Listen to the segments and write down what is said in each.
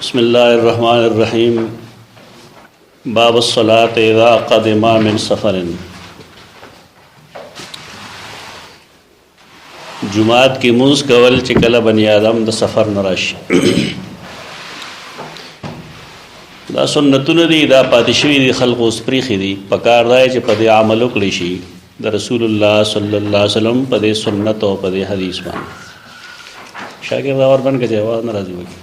बिस्मिल्लाहिर्रहमानिर्रहीम। बाब अस्सलात इज़ा क़दिमा मिन सफ़रिन। जुमात की मुंज़ कवल ची कला बनी आदम द सफ़र न राशि दा सुन्नतुन दी दा पातिशवी दी खल्क़ उस प्रीखी दी पकार दाए ची पदे आमल उकड़ी शी द रसूलुल्लाह सल्लल्लाहु अलैहि वसल्लम पदे सुन्नत और पदे हदीस मान शागिर्द और बन के जवाब नाराज़ी होगी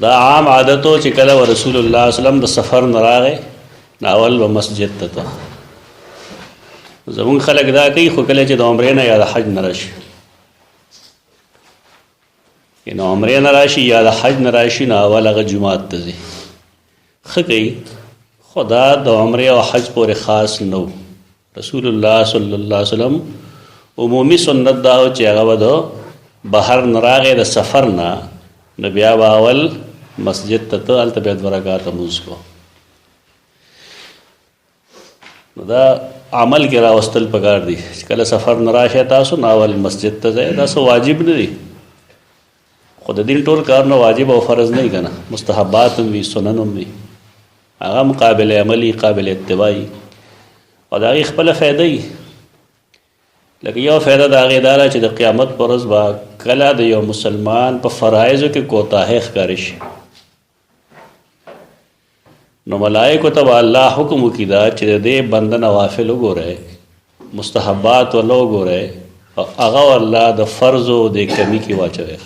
दा आम आदतो ची कला व रसूलुल्लाह सल्लम द सफ़र न रागे नावल व मस्जिद तता ज़मुन खलक दा कई खुकले ची द उम्रे न या द हज न राशि इन उम्रे न राशि या द हज न राशि नावल अगर जुमात तजी खकई खुदा द उम्रे व हज पर ख़ास नो रसूलुल्लाह सल्लल्लाहु अलैहि वसल्लम उमूमी सुन्नत दाओ ची अगवा दो बाहर न रागे द सफ़र ना नबिया बावल मस्जिद तत अलतबैत वरकात मूज़ को दा अमल के रावस्तल पकार दी कल सफ़र नराशे तासो नावल मस्जिद तत दासो वाजिब नहीं खुद दिन टोल कार न वाजिब और फ़र्ज़ नहीं करना मुस्तहबात भी सुनन भी आगा मुकाबिल अमली काबिल इत्तिबाई और दागी खपल फ़ायदा ही लेकिन यह फ़ायदा दागेदारा च द क़यामत परस बा कला द यो मुसलमान पर फ़राइज़ के कोताहे ख़ारिश नो मलाइको तब अल्लाह हुक्म कीदा च दे बंद नवाफिल गो रहे मुस्तहबात वालो गो रहे और अगा अल्लाह द फ़र्ज़ो दे कमी की वाचवे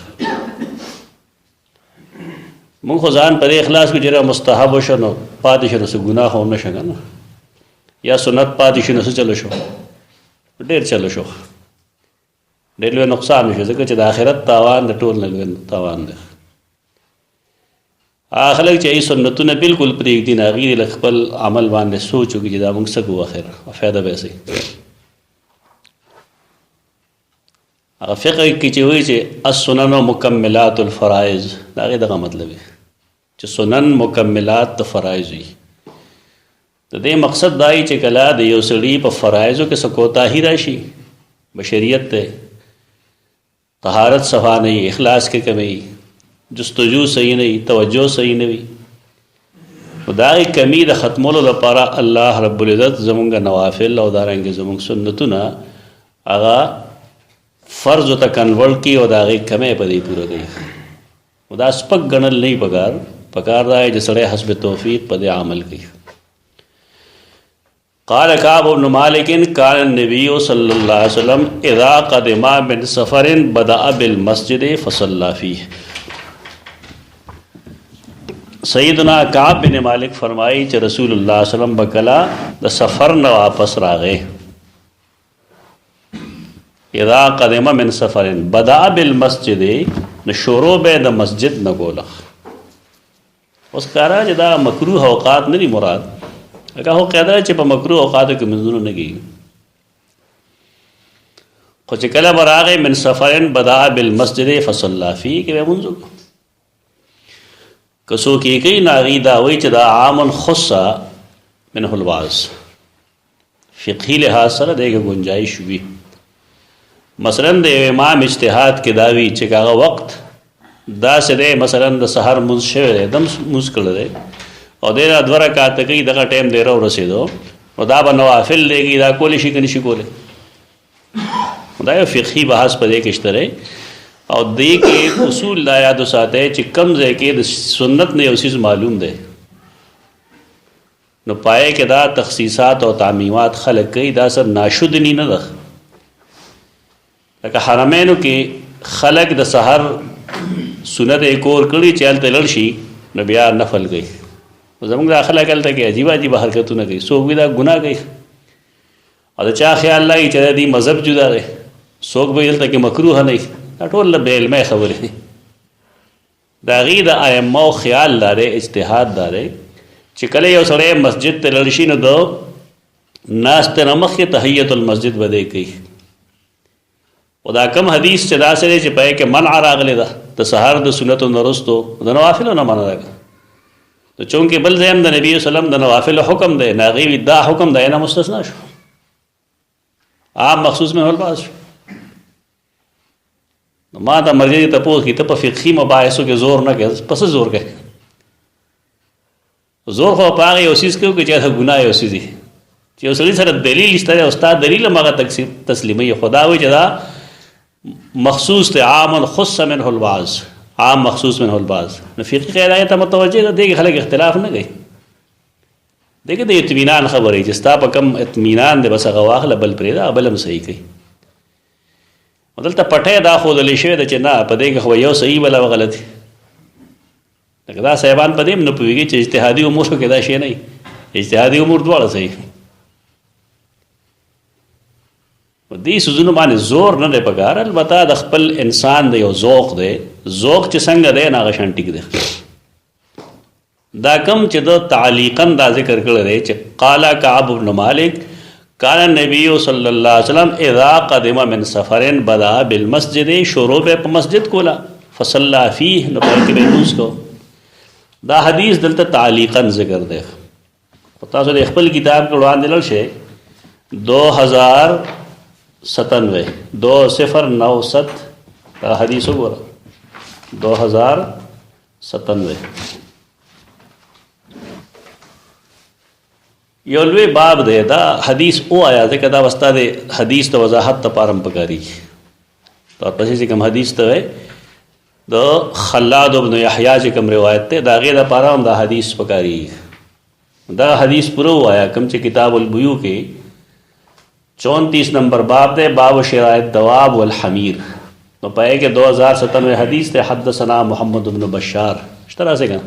मुँह खुजान पर इखलास को जरा मुस्तहब शनो पातिशनो से गुनाह हो न शगन या सुनत पातिशनो से चलो शो ढेर चलो शो ढेर लो नुकसान शो जगह च आखिरत तावान द टोल न तावान दे आखलक चाहिए सुन्नतु ने बिल्कुल प्रीक दिन आगीर लखपल अमल वान ने सोचो कि जिदा मुंग सकू आखिर फ़ायदा वैसे फ़िक़्ह की चीज़ चे अस्सुनन मुकम्मिलातुल फ़राइज़ दागे दगा मतलब है च सुनन मुकम्मिलात फ़राइज़ हुई तो दे मकसद दाई चे कला दे यो सड़ी पर फ़राइज़ों के सकोता ही राशि बशरियत ते तहारत सफ़ा नहीं इखलास के कमी जुस्तजू सही नहीं तवज्जो सही नहीं खुदाई कमी द ख़त्मुल पारा अल्लाह रब्बुल इज़्ज़त ज़मुंगा नवाफिल और दारेंगे ज़मुंग सुन्नतुना आगा फ़र्ज़ तक कन्वर्ट की और दागे कमे पदी पूरा गई खुदा स्पक गणल नहीं पकार रहा है जसड़े हस्ब तौफीक पद अमल की क़ाल काब इब्न मालिक कान नबी सल्लल्लाहु अलैहि वसल्लम इज़ा क़दिमा मिन सफ़रिन बदअ बिल मस्जिद फ़सल्ला फ़ीह। सैयदना काब बिन मालिक फरमाई च रसूलुल्लाह सल्लम बकला द सफ़र न वापस रागे इज़ा क़दिमा मिन सफ़रिन बदअ बिल मस्जिद न शुरू बे द मस्जिद न गोला उसकारा जदा मकरूह औक़ात नहीं मुराद अगर हो कहता च मकरूह औक़ात के मंजूर न गई खुच कला बरागे मिन सफ़रिन बदअ बिल मस्जिद फ़सल्ला फ़ीह के वे मंजूर कसो की कई नागीदा वही चदा आमन खुस्सा मिनहुल वाज़ फ़िक़ही लिहाज सर देगा गुंजाइश भी मसलन दे इमाम इज्तिहाद के दावी चिकागा वक्त दा से दे मसलन द सहर मुंशे दम मुस्कल दे और दे अद्वरा का तकई दगा टाइम दे रहा रसीदो और दा बनवाफिल देगी दा कोले शिकनी शिकोले दायो फ़िक़ही बहस पर एक इश्तरे और दे के उसूल दायाद साते चिकम जे के सुन्नत ने उसी से मालूम दे न पाए के दा तखसीसात और तामीमात खलक कई दा सब नाशुद नहीं न दख लका हरमैन के खलक द सहर सुनत एक और कड़ी चलते लड़शी न बिया नफल गई जमंग दाखला कल तक अजीब अजीब हरकत न गई सोख भी दा गुनाह गई और चा ख्याल लाई चले दी मज़हब जुदा गए सोख भी तक मकरूह नहीं टोल बेल में खबर है दागी द आयम्मा ख्याल दारे इज्तिहाद दारे चिकले यो सड़े मस्जिद ते लड़शी न दो नास्त नमक के तहियतुल मस्जिद बदे कई उदा कम हदीस चदा से चिपाए के मन आरागले दा तो सहर द सुनत नरुस्तो द नवाफिल न मन लगा तो चूंकि बल जैम द नबी वसल्लम द नवाफिल हुक्म दे नागी विदा हुक्म दे ना मुस्तस्ना शो आप मखसूस में होल बास نو ما ته مرګري تپوس کړي ته په فقهي مباحثو کې زور نه کوې پس زور کوې زور خو په هغه یو څیز کې وکړي چې هغه ګناه یو څیز وي چې یو سړي سره دلیل شته دی او ستا دلیل هم هغه تسلیموي خدا وایي چې دا مخصوص دی عام خص منه البعض عام مخصوص منه البعض نو فقهي قاعده ته متوجه ده دغه خلک اختلاف نه کوي دغه د اطمینان خبرې چې ستا په کم اطمینان دی بس هغه واخله بل پرېږده بل هم صحیح کوي دلته پټی دا ښودلی شوی ده چې نه په دې کې خو یو صحیح بله غلط دی لکه دا صاحبان په دې هم نه پوهېږي چې اجتهادي امورو کې دا شی نه وي اجتهادي امور دواړه صحیح په دې څیزونو باندې زور نه دی پکار البته د خپل انسان د یو ذوق دی ذوق چې څنګه دی نه هغه شان ټیک دی دا کم چې د تعلیقا دا ذکر کړی دی چې قال کعب بن مالک کان النبی صلی الله علیه وسلم اذا قدم من سفر بدا بالمسجد شروع په مسجد کولا فصلى فيه نو په کې بیوس کو دا حدیث دلته تعلیقا ذکر دی تاسو د خپل کتاب کې وړاندې لل شي 2097 2097 دا حدیث وګوره 2097 یو لوی باب دی دا حدیث او آیا ځکه دا وستا د حدیث د وضاحت لپاره هم پکاري او پسې چې کوم حدیث ته وای د خلاد بن یحیی چې کوم روایت ته دا غي د لپاره هم دا حدیث پکاري دا حدیث پورو آیا کوم چې کتاب البیوع کې 34 نمبر باب دی باب شرائط دواب والحمیر نو پای کې 2097 حدیث ته حدثنا محمد بن بشار اشترا سے کا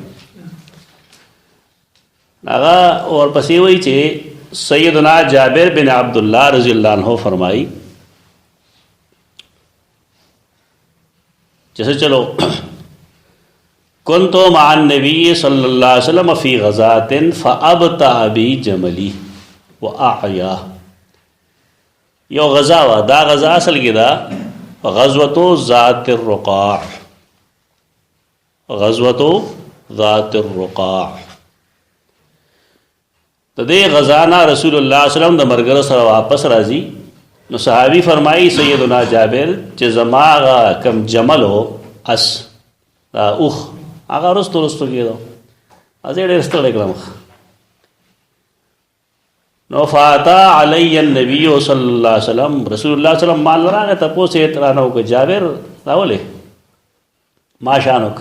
آغا اور پسی وئی چې سیدنا جابر بن عبداللہ رضی اللہ عنہ فرمائی جیسے چلو کنتو مع النبی صلی اللہ علیہ وسلم فی غزات فابتع بی جملی واعیا یو غزا وا دا غزا اصل کی دا غزوتو ذات الرقاع غزوتو ذات الرقاع تو دے غزانہ رسول اللہ صلی اللہ علیہ وسلم دا مرگر سره واپس راځي نو صحابی فرمائی سیدنا جابر چې زما هغه کم جمل هو اس دا اوخ هغه رستو کېدو ازې ډېر ستړی کړم نو فاتا علی النبی صلی الله علیه وسلم رسول الله صلی الله علیه وسلم مال راغه تاسو یې ترانو کو جابر راولې ما شانک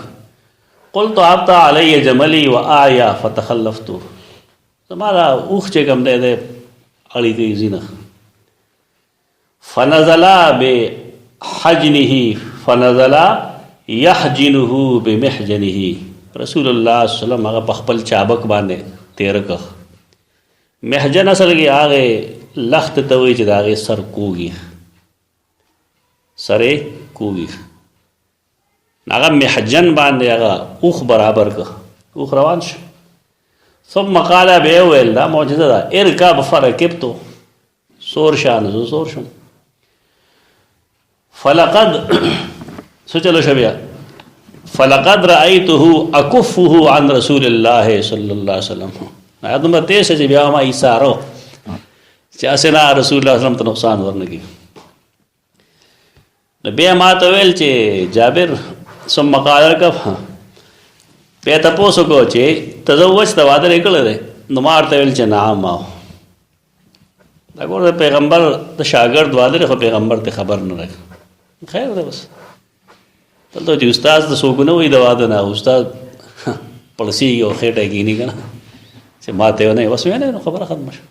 قلت ابتا علی جملی واعیا فتخلفت زمارا اوخ چې کوم دی اړی کوي زینه فنزلا بحجنه فنزلا يحجنه بمحجنه رسول الله صلی الله علیه وسلم هغه په خپل چابک باندې تیر کړ محجن اصل کې هغه لخت ته وی چې هغه سر کوږي سره کوږي هغه محجن باندې هغه اوخ برابر کړ اوخ روان شو ثم قال بيويل دا معجزه ده اركب فركبت سور شان سور شم فلقد سوچلو شبیا فلقد رايته اكفه عن رسول الله صلى الله عليه وسلم ادم ته چې بیا ما ایثارو چې اسنا رسول الله صلی الله علیه وسلم ته نقصان ورنګي نبی ما ته ویل چې جابر ثم قال اركب په تاسو کو چې تزوج ته واده وکړل نو مارته ویل چې نعم ما دا ګور پیغمبر د شاګرد واده خو پیغمبر ته خبر نه راک خیر ده بس تلته چې استاد د سوګنه وې د واده نه استاد پړسي او خېټه کینی کنه چې ماته نه وس نه خبره ختم شو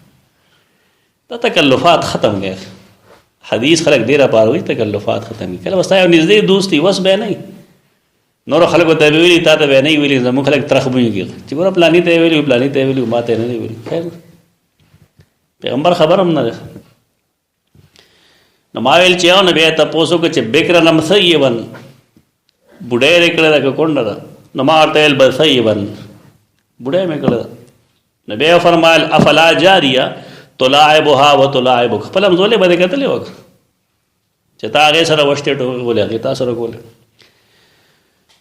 دا تکلفات ختم گئے حدیث خلق ډیره پاروي تکلفات ختم کړه بس یو نږدې دوستي وس به نه نور خلکو ته ویلي تا ته به نه ویلي زموږ خلک ترخبوږي چې ګوره پلاني ته ویلي ماته نه ویلي خیر پیغمبر خبر هم نه ده نو ما ویل چې او نبی ته پوسو کې چې بکر نم سیبن بډای رکړه دا کونډه ده نو ما ورته ویل بل سیبن بډای مې کړه نبی فرمایل افلا جاریه تلاعبها وتلاعبك فلم زولې بده کتلې وک چې تا هغه سره وشته ټولې هغه تاسو سره کول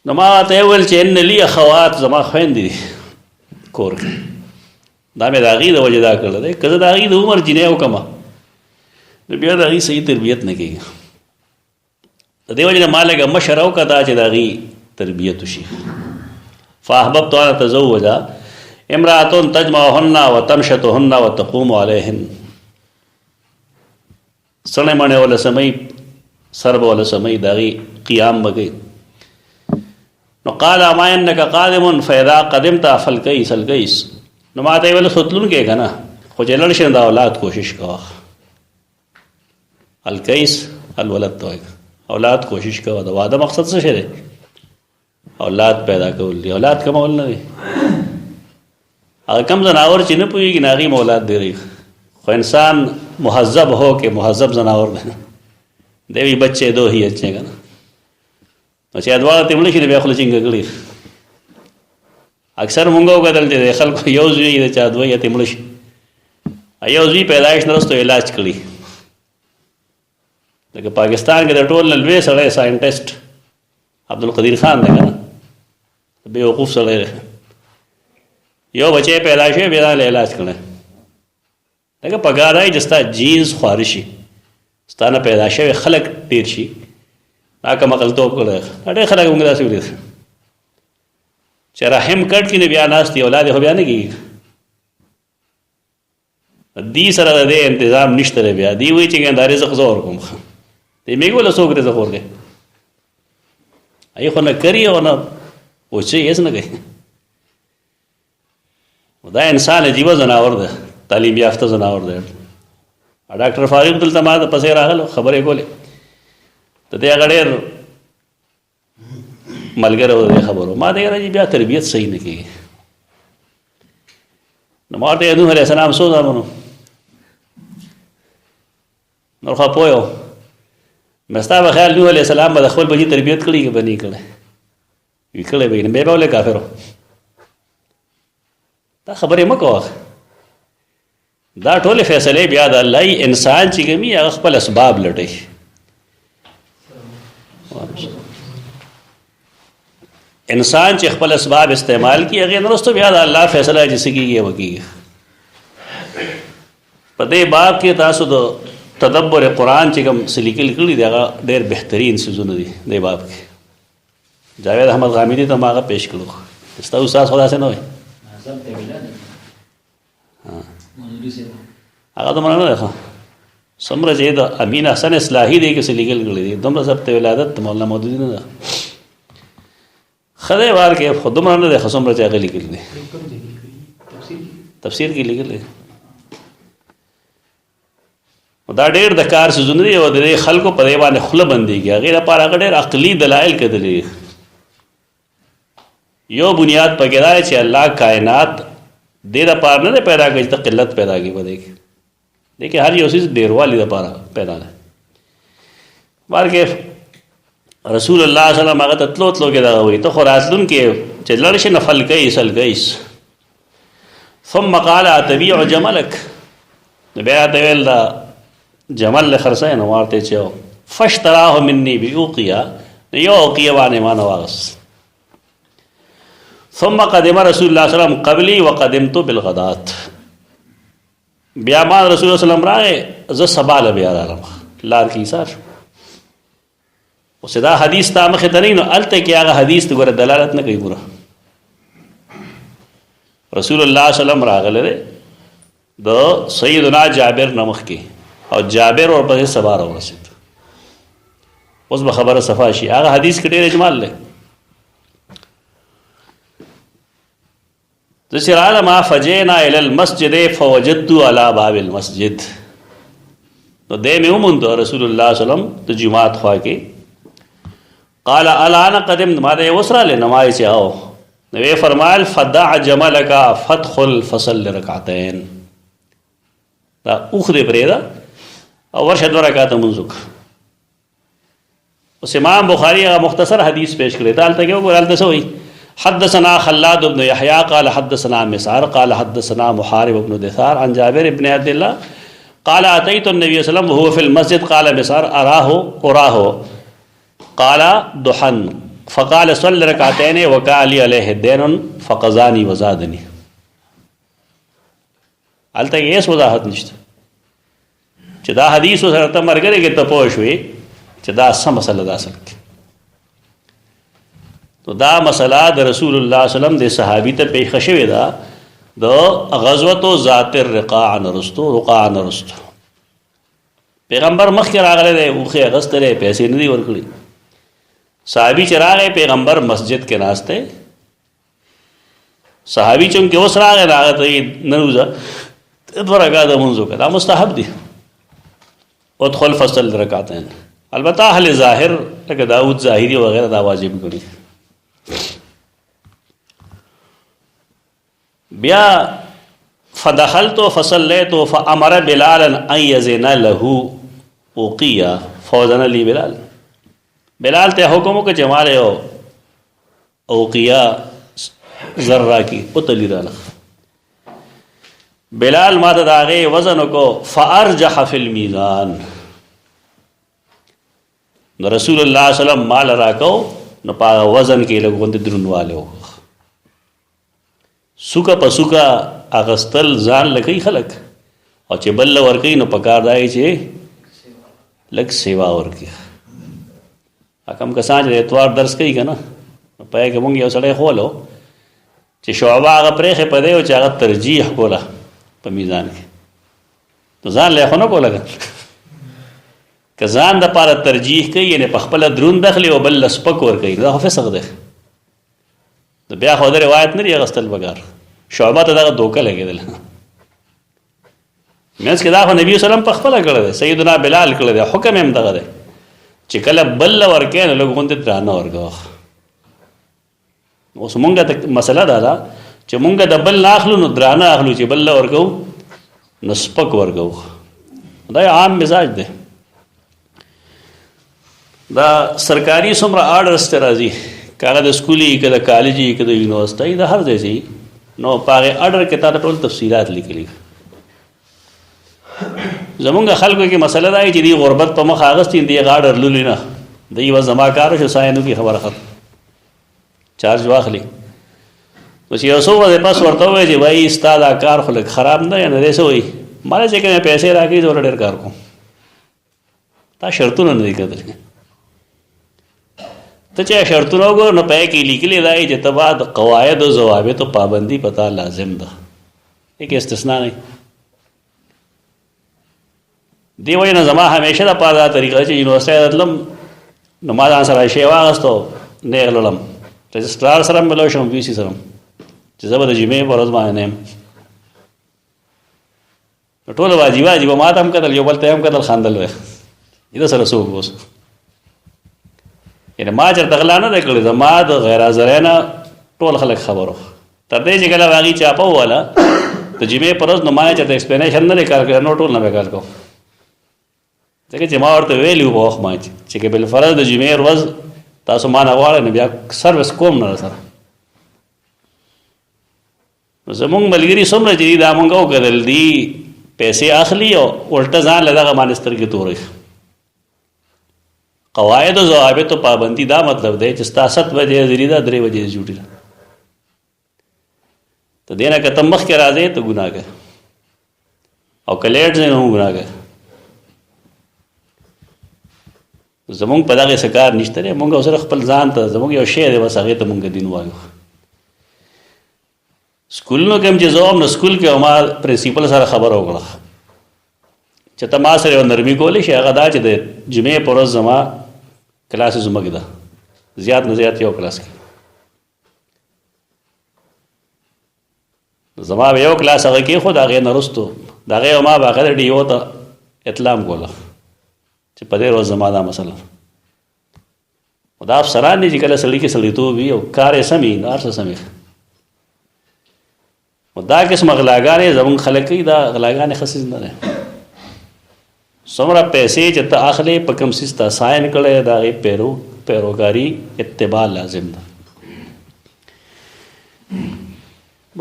نو ما ته ویل چې ان لی اخوات زما خويندې کور دا مې داغي د وجه دا کړل دی کله داغي د عمر جنې او کما نو بیا داغي صحیح تربیت نه کیږي د دې وجه نه ما لږه مشر وکړه چې د هغې تربیت وشي. فاحببت ان اتزوج امرأة تجمعهن وتمشطهن وتقوم علیهن. سړی مڼې وله سمئ، سر به وله سمئ، د هغې قیام به کوي. نو قال ما انک قادم فاذا قدمت فالقیس القیس. نو ما ته یې ویل ستلونکی که نه، خو چې لړ شي د اولاد کوشش کوه. القیس الولد ته وایي، اولاد کوشش کوه. د واده مقصد څه شی دی؟ اولاد پیدا کول دي. اولاد کمول نه دی. هغه کم زناور چې نه پوهېږي نه هغې م اولاد ډېرېږي. خو انسان مهذب ہو کہ مهذب زناور دی، دی وي بچے دو ہی اچھے که نه. نو چې دواړه ته مړه شي نو بیا خوله چینګه کړي. اکثر مونږ وکتل چې د خلکو یو زوی د چا دوه ته مړه شي، یو زوی پیدایش نه وروسته علاج کړي. لکه پاکستان کې د ټول نه لوی سړی ساینټسټ عبدالقدیر خان دی که نه، بې وقوف سړی دی. یو بچی پیدا شوی بیا دا علاج کړی. لکه پکار دی چې ستا جینز خواره شي، ستا نه پیدا شوی خلک ډېر شي. دا کمعقلتوب کړی. ډېر خلک موږ داسې ولید چې رحم کټ کړي نه بیا ناست دي، اولاد یې خو بیا نه کېږي. دې سره د دې انتظام نشته دی. بیا دې وایي چې دا رزق زه ورکوم. دې مې ګوله څوک رزق ورکوي؟ هغې خو نه کري او نه اوچوي، هېڅ نه کوي. دا انسان عجیبه زناور دی، تعلیم یافته زناور دی. ډاکټر فاروق دلته ما د پسې راغلو، خبرې کولې. د دې هغه ډېر ملګری و د دې خبرو. ما ته یې بیا تربیت صحیح نه کېږي. نو ما ورته نوح علیه السلام څو زامنو نور خوا پوه یم. مې ستا په خیال نوح علیه السلام به د خپل بچي تربیت کړي که به نه یې کړی؟ وي کړی به یې نه، بیا به ولې کافر و. دا خبرې مه کوه. دا ټولې فیصلې بیا د الله یي. انسان چې کوي هغه خپل اسباب لټوي. انسان چې خپل اسباب استعمال کړي هغې نه وروسته بیا د الله فیصله چې څه کېږي هغه کېږي. په دې باب کې تاسو د تدبر قرآن چې کوم څه لیکل کړي دي هغه ډېر بهترین څیزونه دي. دې باب کې جاوید احمد غامدي ته ما هغه پیش کړو. ستا استاد خو داسې نه وایي، هغه دومره نه دی ښه. څومره چې د امین حسن اصلاحي دی کې څه لیکل کړي دي دومره ضبط ولادت مولانا مودودي نه ده. ښه دی وار کې خو دومره نه دی ښه څومره چې هغه لیکل دي. تفسیر کې لیکل دی. دا ډېر د کار څیزونه دي او د دې خلکو په دې باندې خوله بندېږي. هغې لپاره هغه ډېر عقلي دلایل کتلي. یو بنیاد پکې دا دی چې الله کائنات دې دپاره نه دی پیدا کړی چې ته قلت پیدا کړي په دې کې. دې کې هر یو څیز ډېروالي دپاره پیدا دی. بلکې رسول الله صلی الله علیه وسلم هغه ته تلو کې دغه وایي ته خو راتلونکې چې لړ شي نه فالقیس القیس ثم قال اتبیع جملک. نو بیا ته ویل دا جمل له خرڅوی نو ورته چې فاشتراه مني بأوقیه، یو اوقیه باندې ما نه واغست. ثم قدم رسول الله صلی الله علیه وسلم قبلی وقدمت بالغدات. بیا ما رسول الله صلی الله علیه وسلم راغی، زه سبا له بیا رالم، لار کې ایسار شو. اوس دا حدیث تا مخې ته نه وي نو هلته کې هغه حدیث ته ګوره دلالت نه کوي. پوره رسول الله صلی الله علیه وسلم راغلی دی د سیدنا جابر نه مخکې او جابر ورپسې سبا راورسېد. اوس به خبره صفا شي. هغه حدیث کې ډېر اجمال دی. زه چې رالم فجئنا الی المسجد فوجدت علی باب المسجد. نو دی مې وموند رسول الله صلی الله علیه وسلم د جومات خوا کې. قال الان قدمت، ما ته یې اوس رالی نه ما یې چې او نو یې فرمایل فدع جملک فادخل فصل رکعتین. دا اوښ دې پرېږده او ورشه 2 رکعته لمونځ وکړه. اوس امام بخاري هغه مختصر حدیث پیش کړی. دا هلته کې وګوره هلته څه وایي حدثنا خلاد بن يحيى قال حدثنا مسعر قال حدثنا محارب بن دثار عن جابر بن عبد الله قال اتيت النبي صلى الله عليه وسلم وهو في المسجد قال مسعر اراه قال دحن فقال صل ركعتين وكان لي عليه دين فقضاني وزادني. هلته کې هیڅ وضاحت نشته چې دا حدیث سره ته مرګره کې ته پوه شوې چې دا سم مسله ده اصل کې. نو دا مسله د رسول الله صلی الله علیه وسلم د صحابي ته پیښ شوې ده د غزوه ذات الرقاع نرستو رقاع نرستو. پیغمبر مخکې راغلی دی، اوښې اغوستلی، پیسې نه دي ورکړي. صحابي چې راغی پیغمبر مسجد کې ناست دی. صحابي چونکې اوس راغی نو هغه ته یې ننوځه 2 رکعاته لمونځ وکړه. دا مستحب دي. ادخل فصل رکعتین. البته اهل ظاهر لکه داود ظاهري وغیرہ دا واجب کړي. بیا فدخلت فصلیت فامر بلالا ان یزن له اوقیا فوزن لی بلال. بلال ته حکم وکړ چې مال یو اوقیا ذره کی اتلی راله. بلال ما ته داغه وزن کو فارجح فی المیزان. نو رسول الله صلی الله علیه وسلم مال راکو نو په وزن کې لګوند درنواله سوکا په سوکا اغستل ځان لکې خلک او چې بل ورکې نو پکار دی چې لک سیوا ورکې. حکم کسان چې اتوار درس کوي کنه په کې مونږ یو سړی خولو چې شعبه هغه پرېخه پدې او چې هغه ترجیح کوله په میزان کې نو ځان له خونو کوله که ځان د پاره ترجیح کوي یعنی په خپل درون داخلي او بل سپک ور کوي دا خو فسق ده. د بیا خو د روایت نه غستل بګار شعبه ته دغه دوکه لګیدل. مېز کې دا خو نبی سلام په خپل کړه ده. سیدنا بلال کړه ده. حکم هم دغه ده چې کله بل ورکې نه لګوند درانه ورګو. اوس مونږه ته مسله دا ده چې مونږه د بل اخلو نو درانه اخلو چې بل ورګو نو سپک ورګو. دا عام مزاج ده. دا سرکاري څومره آرډرز ته راځي کاغه د سکولي که د کالجي که د یونیورسيټي د هر ځای سي نو پاره آرډر کې تا ټول تفصيلات لیکلي. زمونږ خلکو کې مسله دا چې دی غربت په مخ اغستین دی آرډر لولي نه دی و زما کار شو ساينو کې خبره خط چارج واخلي. نو چې اوسو ورته پاس ورته وای چې وای استاد کار خلک خراب نه نه دی سوې مال چې کنه پیسې راکې زور ډېر کار کوم تا شرطونه نه کېدل. ته چې شرطونه وګور نو پې کې لیکلي دی چې تبع د قواعد او ضوابط پابندي پتا لازم ده. یک استثناء نه دی. وای نه زما همیشه د پاره طریقه چې یونیورسيټي دلم نو ما ځان سره شی واغستو نه غلم رجسترار سره ملو شم وی سي سره چې زبر د جمعې په ورځ باندې ټول واجب ما ته هم کتل یو بل ته هم کتل خاندل وای دا سره سوق وس یعنی ما چرته غلا نه کړی زما د غیر حاضرانه ټول خلک خبرو تر دې چې کله واغی چاپو والا ته جمعې پرز نو ما چرته ایکسپلینیشن نه کار کړ نو ټول نه وکړ کو ځکه چې ما ورته ویلو په وخت ما چې کې بل فرض د جمعې ورځ تاسو ما نه غواړئ نو بیا سروس کوم نه سره زمونږ ملګری څومره چې دا مونږ وکړل دي پیسې اخلي او الټا ځان لږه مانستر کې توري. قواعد او ضوابط پابندي دا مطلب دی چې 7 بجې زری دا 3 بجې ډیوټي ده ته دینه که تم مخ کې راځي ته ګناګه او کلیټ نه ګناګه. زمونږ په دغه سکار نشته مونږ اوسره خپل ځان ته زمونږ یو شی دی بس هغه ته مونږ دین وایو. سکولونو کې هم چې زوم نو سکول کې ما پرنسپل سره خبر وکړه چې ته ما سره نرمي کولی شي هغه دا چې د جمعې پر ورځ زما کلاس زما کې ده زیات نه زیات یو کلاس کې زما یو کلاس هغه کې خو دا غي نه رستو دا غي ما باغه ډیو ته اطلاع کوله چې په دې ورځ زما دا مسله دا افسران دي چې کله سړی کې سړی ته وي او کار یې سمي نار څه سمي دا قسم غلاګانې زمون خلک دا غلاګانې خصیز نه ده. څومره پیسې چې ته اخلي په کوم سیستا ساين کړي دا غي پیروګاری اتباع لازم ده.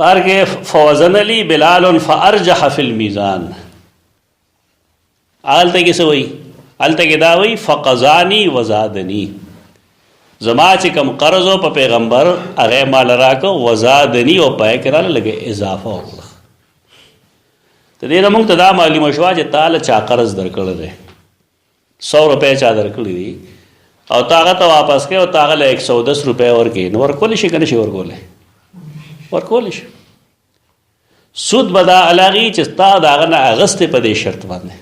بار کې فوزن لي بلال فارجح في الميزان آلته کې سوئی آلته کې دا وی فقزانی وزادنی زما چې کوم قرض او په پیغمبر هغه مال راکو وزادنی او پای کړه لګي اضافه وکړه. ته دې موږ ته دا معلومه شو چې تعالی چا قرض درکړل دی 100 روپۍ چا درکړي دي او تا هغه ته واپس کوي او تا هغه له 110 روپۍ ورکوي، نو ورکولی شي که نه شي ورکولی؟ ورکولی شي. سود به دا هغې چې تا د هغه نه اخیستې په دې شرط باندې،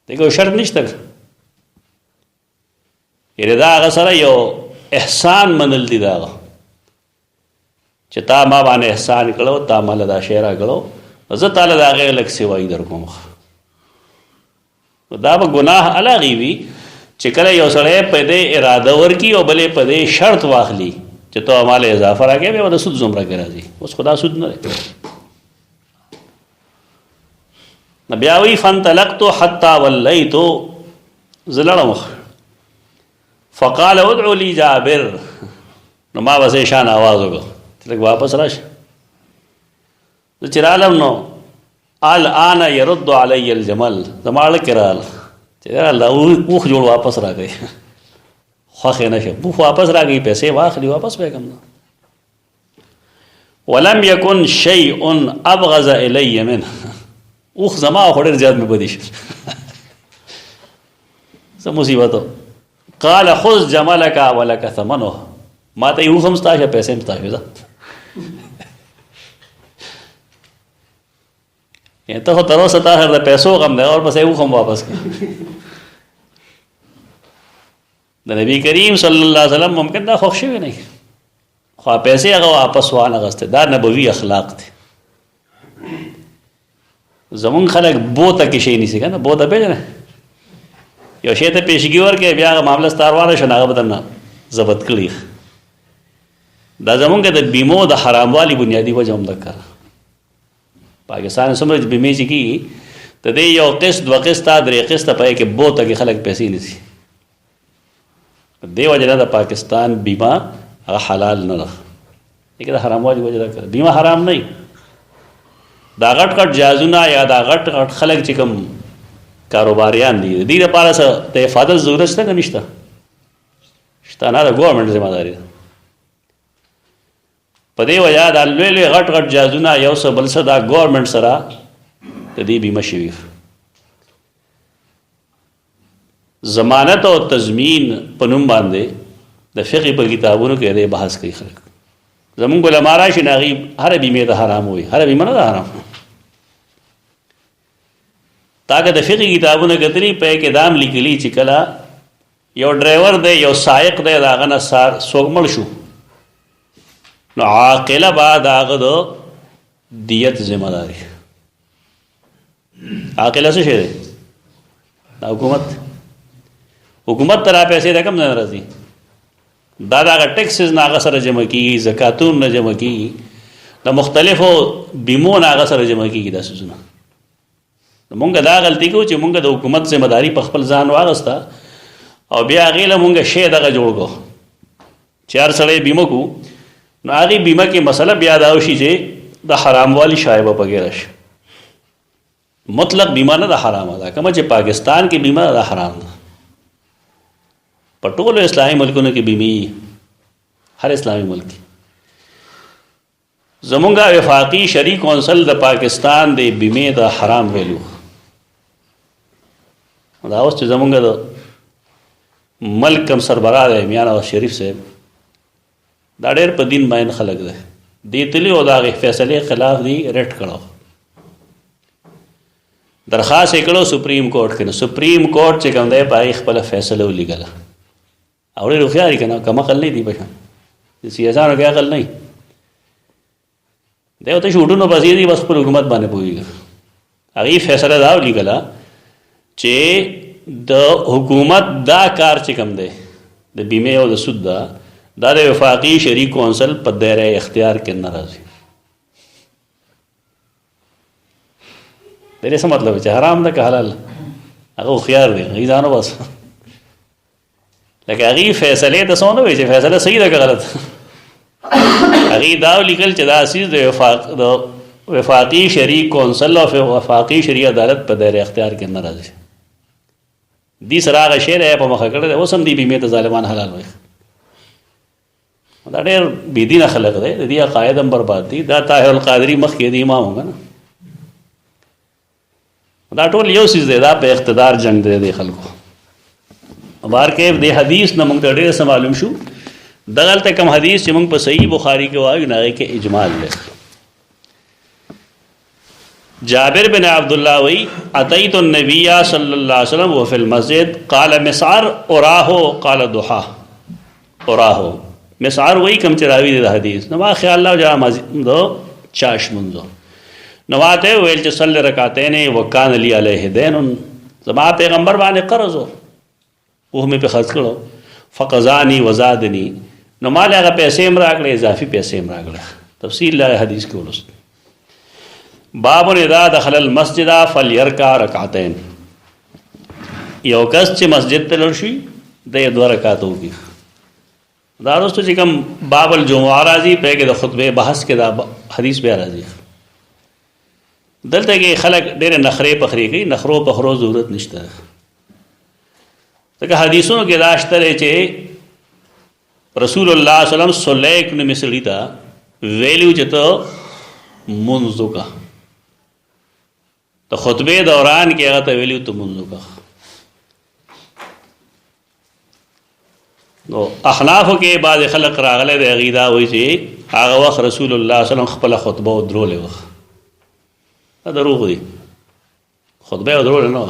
دغه یو شرط نشته، یعنې دا هغه سره یو احسان منل دي د هغه چې تا ما باندې احسان کړو، تا ماله دا شی راکړو، زه تاله د هغې لږ سوایي در کوم. دا به ګناه هغې وي چې کله یو سړی په دې اراده ورکړي او بلې په دې شرط واخلي چې تو ماله اضافه راکړې، بیا به د سود زمره کې راځي. اوس خو دا سود نه دی. نو بیا وایي فانطلقت حتی ولیتو، زه لړم فقال ادعو لی جابر، نو ما بس شان آواز وکړو چې لږ واپس راشه. زه چې رالم نو الآن يرد علی الجمل، زما اړه کې راغله چې الله اوښ جوړ واپس راکړئ، خوښ یې نه شم، اوښ واپس راکړئ، پیسې واخلي واپس به یې کړم. ولم یکن شیء ابغض الی منه، اوښ زما خو ډېر زیات مې بدي شو، څه مصیبت و. قال خذ جملک ولک ثمنه، ما ته یې اوښ هم ستا شه، پیسې هم ستا شو، ځه. ته خو تر اوسه تا سره د پیسو غم دی اور پسې اوښ هم واپس کړي. د نبی کریم صلی الله علیه وسلم ممکن دا خوښ شوی نه، خو پیسې هغه واپس وانه غوښتې. دا نبوي اخلاق دی. زمونږ خلک بوته کې شی نیسي که نه، بوته پېژنې، یو شی ته پیشګي ورکړې بیا هغه معامله ستا روانه شوه، هغه به درنه ضبط کړي. دا زمونږ د بیمو د حراموالي بنیادي وجه هم دکه پاکستان څومره بیمې چې کېږي د دې یو قسط دوه قسطه درې قسطه په کې بوته کې خلک پیسې نیسي. دې وجه نه د پاکستان بیمه هغه حلال نه ده، دغه د حراموالي وجه ده. بیمه حرام نه، دا غټ غټ جهازونه یا دا غټ غټ خلک چې کوم کاروباریان دي د دې لپاره څه د حفاظت ضرورت شته که نشته؟ شته نه، د ګورنمنټ ذمہ داري ده. په دې وجه دا لوی لوی غټ غټ جهازونه یو څه بل څه دا ګورنمنټ سره د دې بیمه شوي. ضمانت او تضمین په نوم باندې د فقه په کتابونو کې دې بحث کوي خلک. زمونږ علما راشي نه هغې هره بیمې ته حرام وایي، هره بیمه نه ده حرام. تا که د فقه کتابونه کتلي په کې دا هم لیکلي چې کله یو ډرایور دی یو سایق دی د هغه نه څوک مړ شو نو عاقله به د هغه د دیت ذمہ داري. عاقله څه شی دی؟ دا حکومت ته را پیسې د کوم نه راځي؟ دا د هغه ټیکسز نه هغه سره جمع کېږي، زکاتون نه جمع کېږي، د مختلفو بیمو نه هغه سره جمع کېږي. دا څیزونه مونږ دا غلطي کوو چې مونږ د حکومت ذمہ داري په خپل ځان واغسته او بیا هغې له مونږ شی دغه جوړ کړو چې هر سړی بیمه کو، نو هغې بیمه کې مسله بیا دا وشي چې د حراموالي شایبه پکې راشي. مطلق بیمه نه ده حرامه ده، کومه چې پاکستان کې بیمه ده حرام ده. په ټولو اسلامي ملکونو کې بیمې، هر اسلامي ملک کې. زمونږ وفاقي شرعي کونسل د پاکستان د بیمې د حرام ویلو. دا اوس چې زمونږ د ملک کم سربراہ دی میاں نواز شریف صاحب، دا ډېر په دین مین خلک دی، دې تلي او د هغې فیصلې خلاف دی ریټ کړو، درخواست یې کړو سپریم کورټ کې. نو سپریم کورټ چې کوم دی په هغې خپله فیصله ولیکله. او ډېر هوښیار یې که نه، کم عقل نه دي په شان د سیاسانو کې عقل نه وي. دی ورته شوټونو پسې دي، بس خپل حکومت باندې پوهېږي. هغې فیصله دا ولیکله چې د حکومت دا کار چې کوم دی د بیمې او د سود دا د وفاقي شرعي کونسل په دایره اختیار کې نه راځي. د دې څه مطلب چې حرام ده که حلال؟ هغه هوښیار دی، هغې ځانو بس لکه هغې فیصلې ته څه ونه وایي چې فیصله صحیح ده که غلط. هغې دا ولیکل چې دا اسیز د وفاقي شرعي کونسل او وفاقي شرعي عدالت په دایره اختیار کې نه راځي. دې سره هغه شی دی په مخه کړی دی، اوس هم دې بیمې ته ظالمان حلال وایي. دا ډېر بېدینه خلک دی، د دې عقاید هم برباد دي. دا طاهر القادري مخکې د امام و که نه، دا ټول یو څیز دی، دا په اقتدار جنګ دی د خلکو. بار کې د حدیث نه موږ ته ډېر څه معلوم شو. دغلته کوم حدیث چې موږ په صحیح بخاری کې وایو نه کې اجمال دی. جابر بن عبد الله وی اتیت النبی صلی الله علیه وسلم وفي المسجد قال مسعر اراه قال ضحى اراه. مسعر وی کوم چې راوی دی د حدیث نو ما خیال الله جا دو چاش منځو نو واته ویل چې صلی رکعتین وکان علی علیه دین زما پیغمبر باندې قرض او مې په خرڅ کړو فقزانی وزادنی نو مال هغه پیسې هم راکړې اضافي پیسې هم راکړې. تفصیل لا حدیث کې ولست. باب اذا دخل المسجد فليركع ركعتين. یو کس چې مسجد ته لور شي د 2 رکعات وکړي. دا وروسته چې کوم باب الجمعه راځي په کې د خطبه بحث کې دا حدیث بیا راځي. دلته کې خلک ډېر نخرې پخري کوي. نخرو پخرو ضرورت نشته. ځکه حدیثونو کې داشته چې رسول الله صلی الله علیه وسلم سلیک نے مثلی تا ویلیو چې ته منځ وکړه. د خطبه دوران کې هغه ته ویلیو ته منځ وکړه. نو احنافو کې بعض خلق راغله د عقیده وایي چې هغه وخت رسول الله صلی الله علیه وسلم خپل خطبه درولې وخت. دا دروغ دی. خطبه درول نه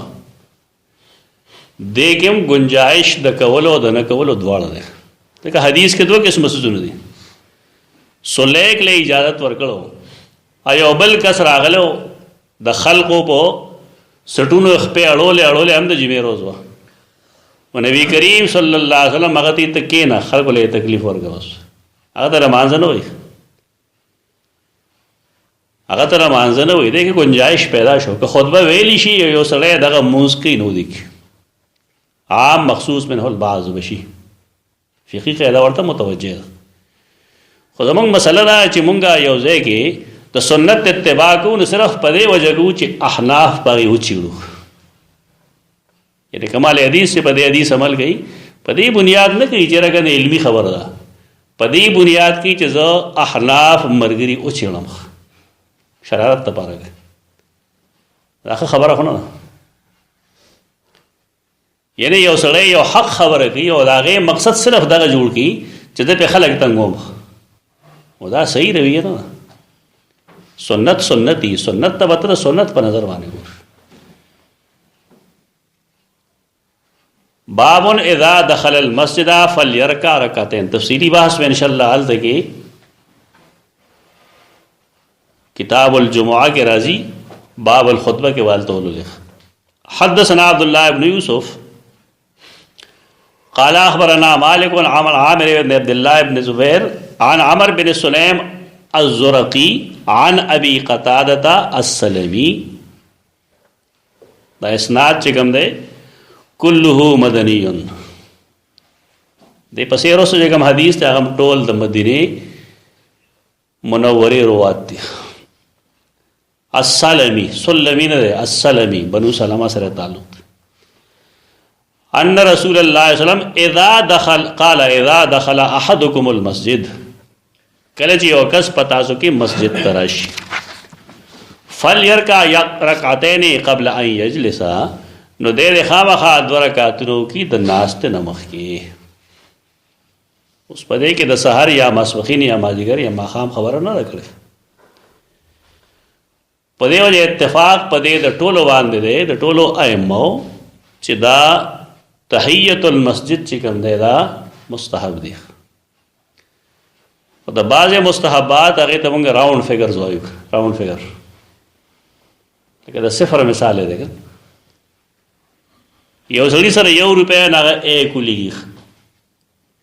دې کوم گنجائش د کولو د نه کولو دواړه ده. دغه حدیث کې 2 قسم مسجونه دي. سلیک له اجازه ورکړو ایو بل کس راغلو د خلقو په سټونو خپې اړولې هم د جمعې روز و نبی کریم صلی الله علیه وسلم هغه ته تکینه خلقو له تکلیف ورکوس. هغه ته مانځ نه وي. هغه ته مانځ نه وي. دغه گنجائش پیدا شو که خطبه ویلی شي یو سړی دغه موسکی نو دی عام مخصوص منه البعض بشي. فقهي قاعده ورته متوجه ده. خو زمونږ مسله دا چې مونږه یو ځای کې د سنت اتباع کوو نو صرف په دې وجه کوو چې احناف پهغې وچیړو. یعنې کمال حدیث چې په دې حدیث عمل کوي په دې بنیاد نه کوي چې رګه علمي خبره ده. په دې بنیاد کې چې زه احناف ملګري وچیړم شرارت دپاره کوي. دا ښه خبره خو نه ده. یعنی یو سړی یو حق خبره کوي او د هغې مقصد صرف دغه جوړ کړي چې د پې خلک تنګوم. او دا صحیح رویه نه ده. سنت سنتي سنت ته به ته د سنت په نظر باندې ګور. باب اذا دخل المسجد فليركع ركعتين. تفصیلی بحث میں انشاءاللہ هلته کې کتاب الجمعہ کے راضی باب الخطبہ کے والته ولغ. حدثنا عبد الله بن يوسف قال اخبرنا مالك عن عامر بن عبد الله بن زبير عن عمر بن سليم الزرقي عن ابي قتاده السلمي. دا اسناد چې کوم دی كله مدني. د پسې وروسته چې کوم حدیث ته هغه ټول د مدینه منورې روات دي. السلمی سلمی نه دی السلمی بنو سلمہ سره تعلق. ان رسول الله صلی الله علیه وسلم اذا دخل قال اذا دخل احدكم المسجد. کله چې یو کس پتا سو کې مسجد تراشي فليركع ركعتين قبل ان يجلس نو دې خامخا 2 رکعتونو کې د ناست نمخ کې. اوس په دې کې د سحر یا ماسپخین یا مازدیګر یا ماښام خبره نه کړې. په دې وجه اتفاق په دې د ټولو باندې دی د ټولو ائمو چې دا تحیت المسجد چې کوم دی دا مستحب دی. او د بعضې مستحبات هغې ته مونږ راؤنډ فګرز وایو. راؤنډ فګر لکه د صفر مثال دی. یو سړي سره 1 روپۍ نه هغه 1 ولیږي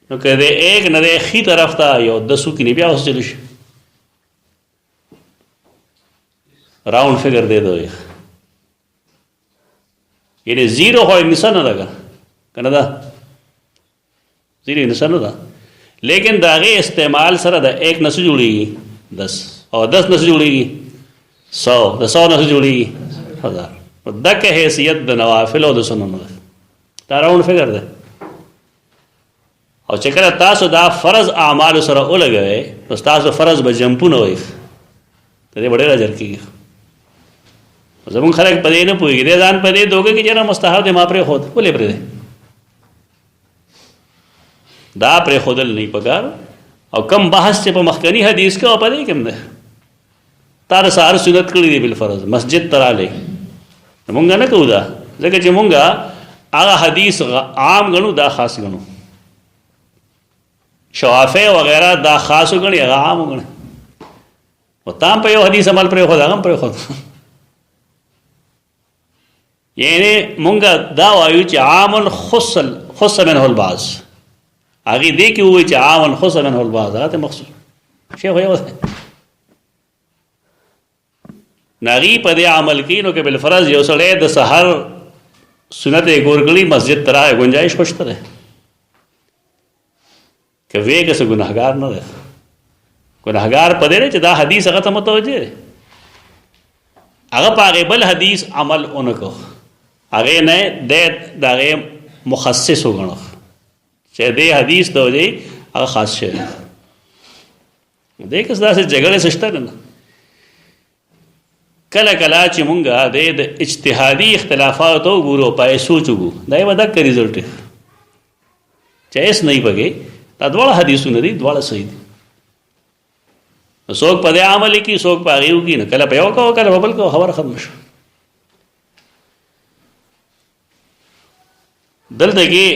نو که د 1 نه د ښي طرف ته یو 10 وکړي بیا اوس چلو شي راؤنډ فګر دی دوی. یعنی 0 خو نسه نه ده که نه ده 0 نسه نه ده لیکن د هغې استعمال سره د 1 نه څه جوړېږي 10 او 10 نه څه جوړېږي 100 د 100 نه څه جوړېږي 1000. دغه حیثیت د نوافل او د سننو ده. دا راؤنډ فګر ده. او چې کله تاسو دا فرض اعمالو سره ولګوئ نو ستاسو فرض به جمپونه وایي د دې به ډېر اجر کېږي. زمونږ خلک په دې نه پوهېږي. دی ځان په دې دوکه کې چې نه مستحب دی ما پرېښود ولې پرېږدی دا پرې خودل نه پکار او کم بحث چې په مخکنی حدیث کې او په دې کې نه تا د سهار سنت کړی دی بالفرض مسجد ته رالی مونږ نه کوو دا ځکه چې مونږ هغه حدیث عام غنو دا خاص غنو شوافع وغیرہ دا خاص غني هغه عام غني او تام په یو حدیث عمل پرې خو دا هم پرې خو یعنی مونږ دا وایو چې عام خص منه البعض هغه دې کې وایي چې عام خص منه البعض هغه مخصوص شی خو یو ناغي په دې عمل کې نو کې بل فرض یو سړی د سحر سنت ګورګلی مسجد ترا گنجائش خوشته ده که ویګه څه ګناهګار نه ده ګناهګار پدې نه چې دا حدیث هغه ته متوجه ده هغه پاغه بل حدیث عمل اونکو هغه نه د دغه مخصص وګڼو چې دې حدیث ته وځي هغه خاص شي دې کس داسې جګړه سشته نه کله کله چې مونږه د اجتهادي اختلافات وګورو پای سوچو دا یو دک ریزلټ چې اس نه پګي دا ډول حدیثونه دي ډول صحیح دي څوک په دې عمل کې څوک په غیو کې نه کله په یو کو کله په بل کو خبر ختم شو دلته کې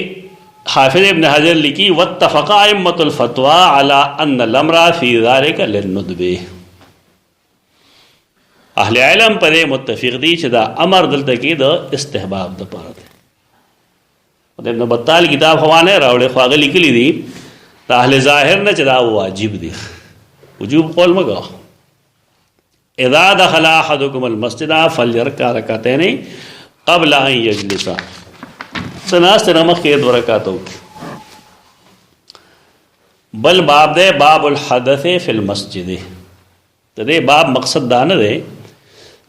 حافظ ابن حجر لیکي واتفق ائمه الفتوى على ان الامر في ذلك للندب اهل علم پر متفق دي چې دا امر دلته کې د استحباب د پاره دی ابن بطال کتاب خوانه راوړې خواغه لیکلي دي د اهل ظاهر نه چې دا واجب دي وجوب قول مګه اذا دخل احدكم المسجد فليركع ركعتين قبل ان يجلس سناست نمخ کې 2 رکعاتو بل باب ده باب الحدث فی المسجد ته دې باب مقصد دا نه دی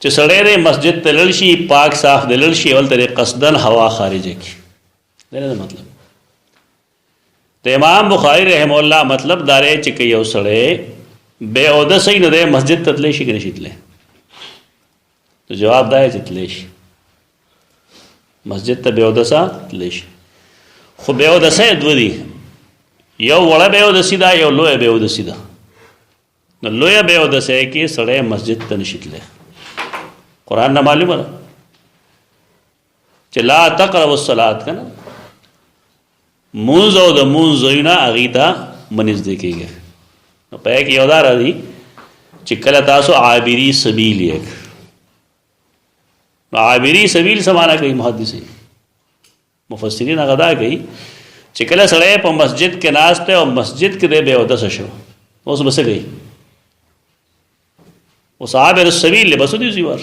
چې سړی د مسجد ته لاړ شي پاک صاف د لاړ شي اول ته قصدن هوا خارجه کی دا نه مطلب د امام بخاری رحم الله مطلب دارې چې یو سړی بے عہده صحیح نه دی مسجد ته تللی شي کنه شي تللی تو جواب دا چې تللی شي مسجد ته بے عہده سا تللی شي خو بے عہده سه دوه دي یو وړه بے عہده سیدا یو لوی بے عہده سیدا نو لوی بے عہده سه کې سړی مسجد ته نشي تللی قرآن نه معلومه ده چې لا تقربوا الصلاة کنه مونږ او د مونږ زوینا اغیتا منځ دی کېږي نو په کې یو دار دی چې کله تاسو عابری سبیل یې نو عابری سبیل سمانا کوي محدثین مفسرین غدا کوي چې کله سړی په مسجد کې ناشته او مسجد کې دی به ودس شو اوس بس گئی اوس عابر السبیل له بس دی زیور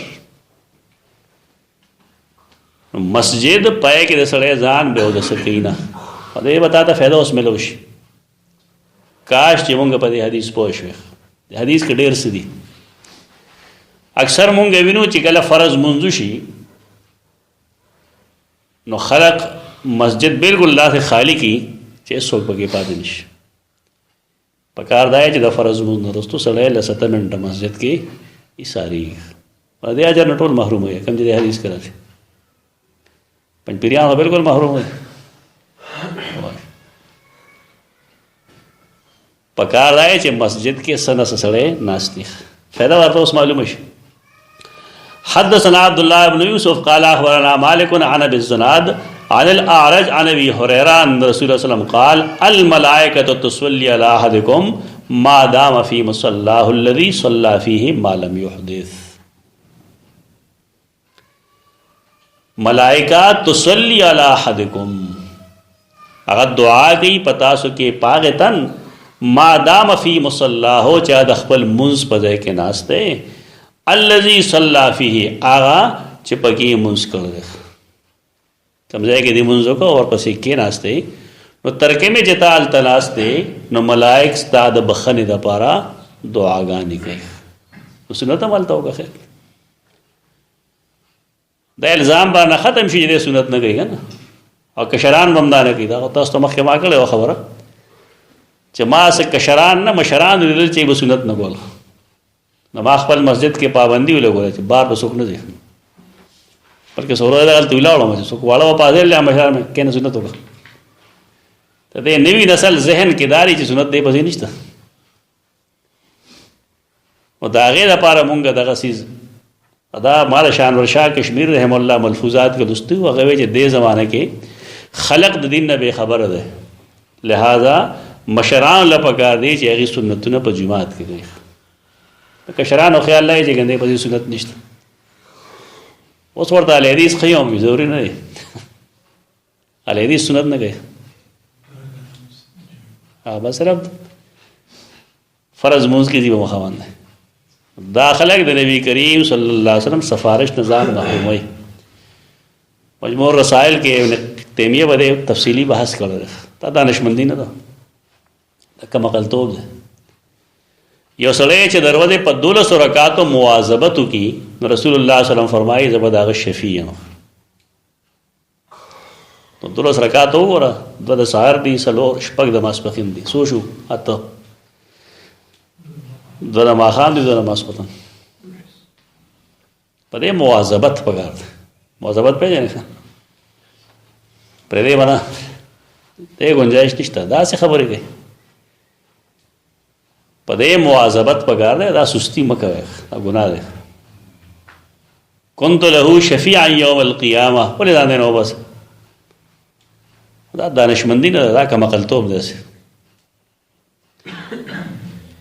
مسجد پای کې د سړی ځان به ودس کینا او دې بتاته فائدہ اوس ملو شي کاش چې مونږ په دې حدیث پوه شو د حدیث کې ډېر څه دي اکثر مونږ وینو چې کله فرض منځو شي نو خلق مسجد بالکل الله سے خالی کی چې څوک پکې پاتې نشي پکار دی چې د فرض منځ وروسته سړی له 7 منټه مسجد کې ایثاری په دې اجر ټول محروم وي کوم چې حدیث کړه پنځ پیران بالکل محروم وي پکار دی چې مسجد کې سنه سړی ناشتي فائدہ ورته اوس معلومه شي حدثنا عبد الله بن يوسف قال اخبرنا مالك عن ابي الزناد عن الاعرج عن ابي هريره ان رسول الله صلى الله عليه وسلم قال الملائكه تصلي على احدكم ما دام في مصلاه الذي صلى فيه ما لم يحدث ملائکہ تصلی علی احدکم اگر دعا گئی پتا سو کہ پاغتن ما دام فی مصلاحو چاہ د خپل منز پځای کې ناشته الذي صلى فيه آغا چې پکې منز کړل کوم ځای کې دې منز کو اور پسې کې ناشته نو ترکه می جتال تناسته نو ملائک ستاد بخنه د پاره دعاګانې کوي اوس نو ته مالته وکړه دا الزام باندې ختم شي دې سنت نه کوي کنه او کشران بمدانه کوي دا تاسو ته مخکې ما کړو خبره چې ما سه کشران نه مشران لري چې به سنت نه کول نو ما خپل مسجد کې پابندي ولګول چې بار به څوک نه دی بلکې سوره دا غلط ویلاړو مې څوک واړو په ځای له مشران کې نه سنت وکړه د نوی نسل ذهن کې داري چې سنت دی پسې نشته او د هغې دپاره مونږ دغه څیز دا مال شانور شاه کشمیر رحم الله ملفوظات کې لوستی و هغه وایي چې دې زمانه کې خلق د دین نه بې خبره دی لہذا مشران له پکار دی چې هغې سنتونه په جومات کې کوي د کشرانو خیال لای چې ګندې پسې سنت نشته اوس ورته الحدیث ښیي هم ضروري نه دی الحدیث سنت نه کوي بس صرف فرض مونځ کې دي به مخاوند دی دا خلق د نبی کریم صلی الله علیه وسلم سفارش نظام محروموي مجموع رسائل کې ابن تیمیه باندې تفصیلی بحث کړل دا دانشمندی نه ده دا کمقلتوب ده یو سړی چې دروازه په 1200 رکعاتو مواظبت وکي رسول الله صلی الله علیه وسلم فرمایي زه به دغه شفیع یم نو 1200 رکعات وګوره دوه د سحر دي څلور شپږ د ماسپښین دي څو شو اته دوه د ماښام دي دوه د ماسپښین په دې مواظبت پکار ده مواظبت پېژنې پرې دې باندې دې گنجائش نشته داسې خبرې کوي په دې مواظبت پکار ده دا سستی مه کوئ دا ګناه ده كنت له شفیعا یوم القیامه ولې دا نه نو بس دا دانشمندی نه دا کمقلتوب ده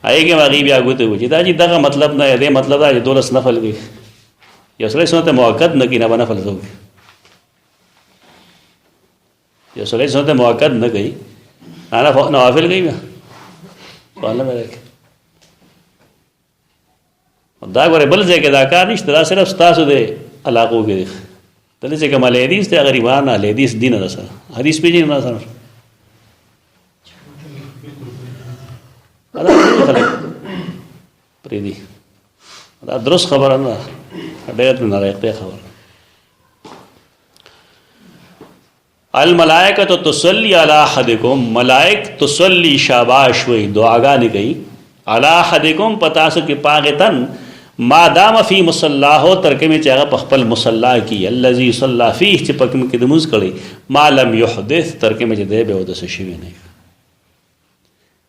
هغې کې هغې بیا ګوتې وکړي دا چې دغه مطلب نه دې مطلب دا چې 12 نفل کوي یو سړی سنت موقت نه کوي نه به نفل کوي یو سړی سنت موقت نه کوي نوافل کوي بیا سوال نه پیدا کوي دا ګورې بل ځای کې دا کار نشته دا صرف ستاسو د علاقو کې دی دلته چې کوم الحدیث دی غریبان الحدیث دین ده سره حدیث پیژنې نه سره پریدي دا درست خبره نه ډېر نه راځي خبره الملائکه تصلی علی احدکم ملائک تصلی شاباش وی دعاګانې کوي علی احدکم پتا سو کې پاغتن ما دام فی مصلاحو ترکه میں چاہا په خپل مصلا کی الذی صلی فیه چې پکم کې د موږ کړي ما لم یحدث ترکه میں چې دی به د څه شي نه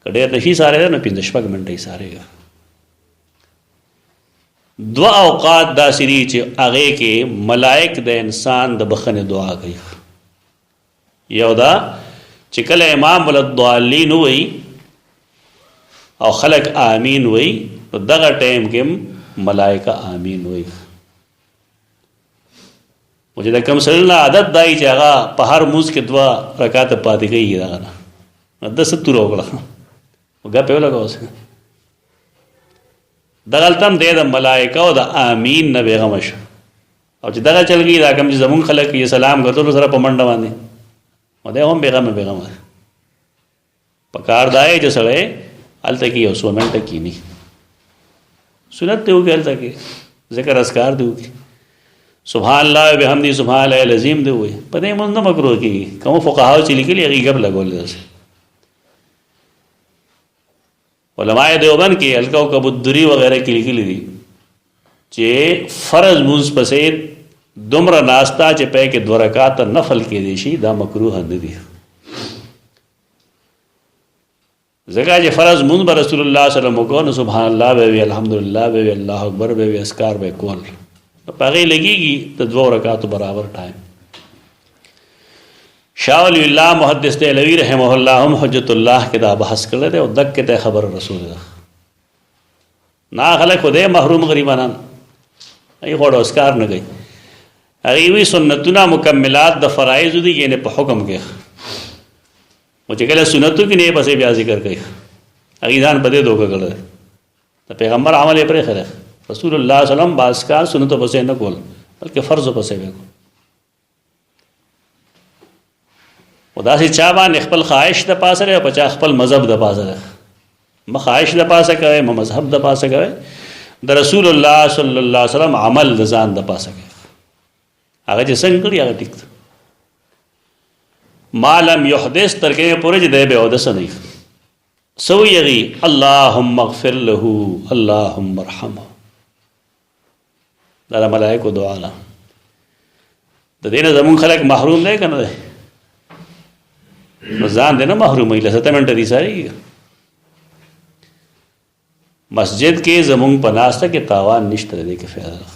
کډه د شي ساره نه 15 منټه ساره دعا اوقات داسری چې هغه کې ملائک د انسان د بخنه دعا کوي یو دا چې کله امام ولضالین وای او خلق آمین وای په دغه ټیم کې ملائکه آمین وای مجھے دا کم سره عادت دای چې هغه په هر موز کې دعا رکعات پاتې کوي دا نه د ستو روغله وګه په لګا اوس دغلتم د ملائکه او د آمین نه بیغم شو او چې دغه چلګي دا کوم چې زمون خلک یې سلام غوړو سره په منډه باندې او دا هم بیغم پکار دای چې سره الته کې یو سو منټه کینی سنت ته وګل تا کې ذکر اذکار دی سبحان الله بحمدی سبحان الله العظیم دی وي په دې مونږ نه مکرو کې کوم فقها چې لیکلي هغه غب لګول دي علماء دیوبند کې الکوكب الدری وغیرہ کې لیکلي دي چې فرض مونږ پسې دومره ناستا چې په کې 2 رکعات نفل کې دي شي دا مکروه نه دي زکه چې فرض مونږ به رسول الله صلی الله علیه وسلم کو سبحان الله به الحمدلله به الله اکبر به اسکار به کول پغې لګيږي د 2 رکعاتو برابر ټایم شاہ ولی اللہ محدث دہلوی رحمہ اللہ هم حجت اللہ کې دا بحث کړل دی او دک ته خبر رسول الله نا خلک خدای محروم غریبانان ای غوړ اسکار نه گئی هغه وی سنتونه مکملات د فرایض دي یعنی په حکم کې مجھے کله سنتو کې نه پسې بیا ذکر کوي هغه ځان بده دوکه کړل د پیغمبر عمل پرې خره رسول الله صلی الله علیه وسلم باسکار سنتو پسې نه کول بلکې فرض پسې وکړ خدا سے چا باندې خپل خواهش د پاسه لري او چا خپل مذهب د پاسه لري ما خواهش د پاسه کوي ما مذهب د پاسه کوي د رسول الله صلی الله علیه وسلم عمل د ځان د پاسه کوي هغه چې څنګه کړی هغه ټیک ما لم يحدث ترکه پورې دې به او د سنې سو یغي اللهم اغفر له اللهم ارحمه دا ملائکه دعا نه د دینه زمون خلک محروم نه کنه نو ځان دې نه محروموي. لږ 7 منټه دي ساري مسجد کې زمونږ په ناسته کې تاوان نشته دی کې فایده ده.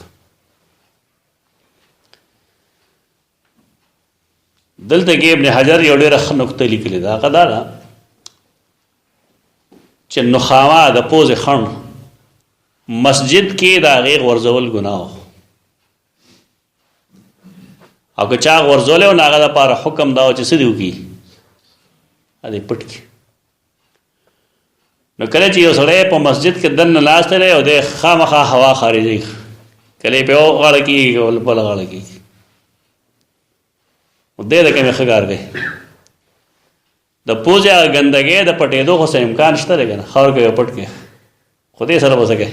دلته کې ابن حجر یو ډېره ښه نکته لیکلې ده. هغه دا ده چې نخامه د پوزې خڼ مسجد کې د هغې غورځول ګناه او که چا غورځولی و نو هغه دپاره حکم دا و چې څه دې وکړي دې پټ کړي. نو کله چې یو سړی په مسجد کې دننه ناستی دی او دی خامخا هوا خارجوي، کله یې په یو غاړه کېږي کله بله غاړه کېږي، دی د کومې ښه کار کوي. د پوزې هغه ګندګۍ د پټېدو خو څه امکان شته دی که نه، خاور کې پټ کړي خو دې سره به څه کوي،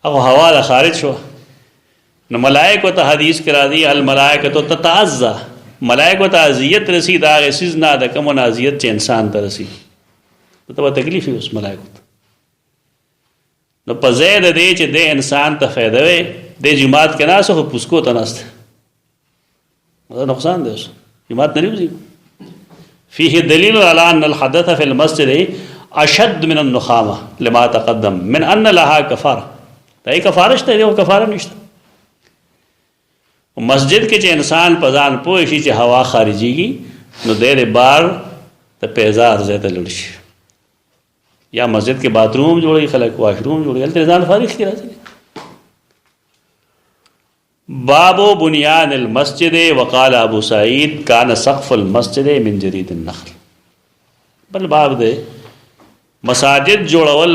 هغه هوا د خارج شو. نو ملائکو ته حدیث کې راځي الملائکة تتعزى، ملائکو ته اذیت رسی د هغې څیز نه د کومو نه اذیت چې انسان ته رسی، ته به تکلیف وي اوس ملائکو ته. نو په ځای د دې چې دې انسان ته فایده وي دې جماعت کې ناست خو پوسکو ته ناست دا نقصان دی. اوس جماعت نه وځي. فيه دلیل على ان الحدث في المسجد اشد من النخامه لما تقدم من ان لها کفاره. دا یې کفاره شته دی او کفاره نشته. مسجد کې چې انسان په ځان پوه شي چې هوا خارجيږي نو دې بار ته پیزار زیاته لړ شي. یا مسجد کې باتروم جوړي، خلک واشروم جوړي، هلته ځان فارغ کړي راځي. باب بنیان المسجد وقال ابو سعید کان سقف المسجد من جرید النخل. بل باب دے مساجد جوړول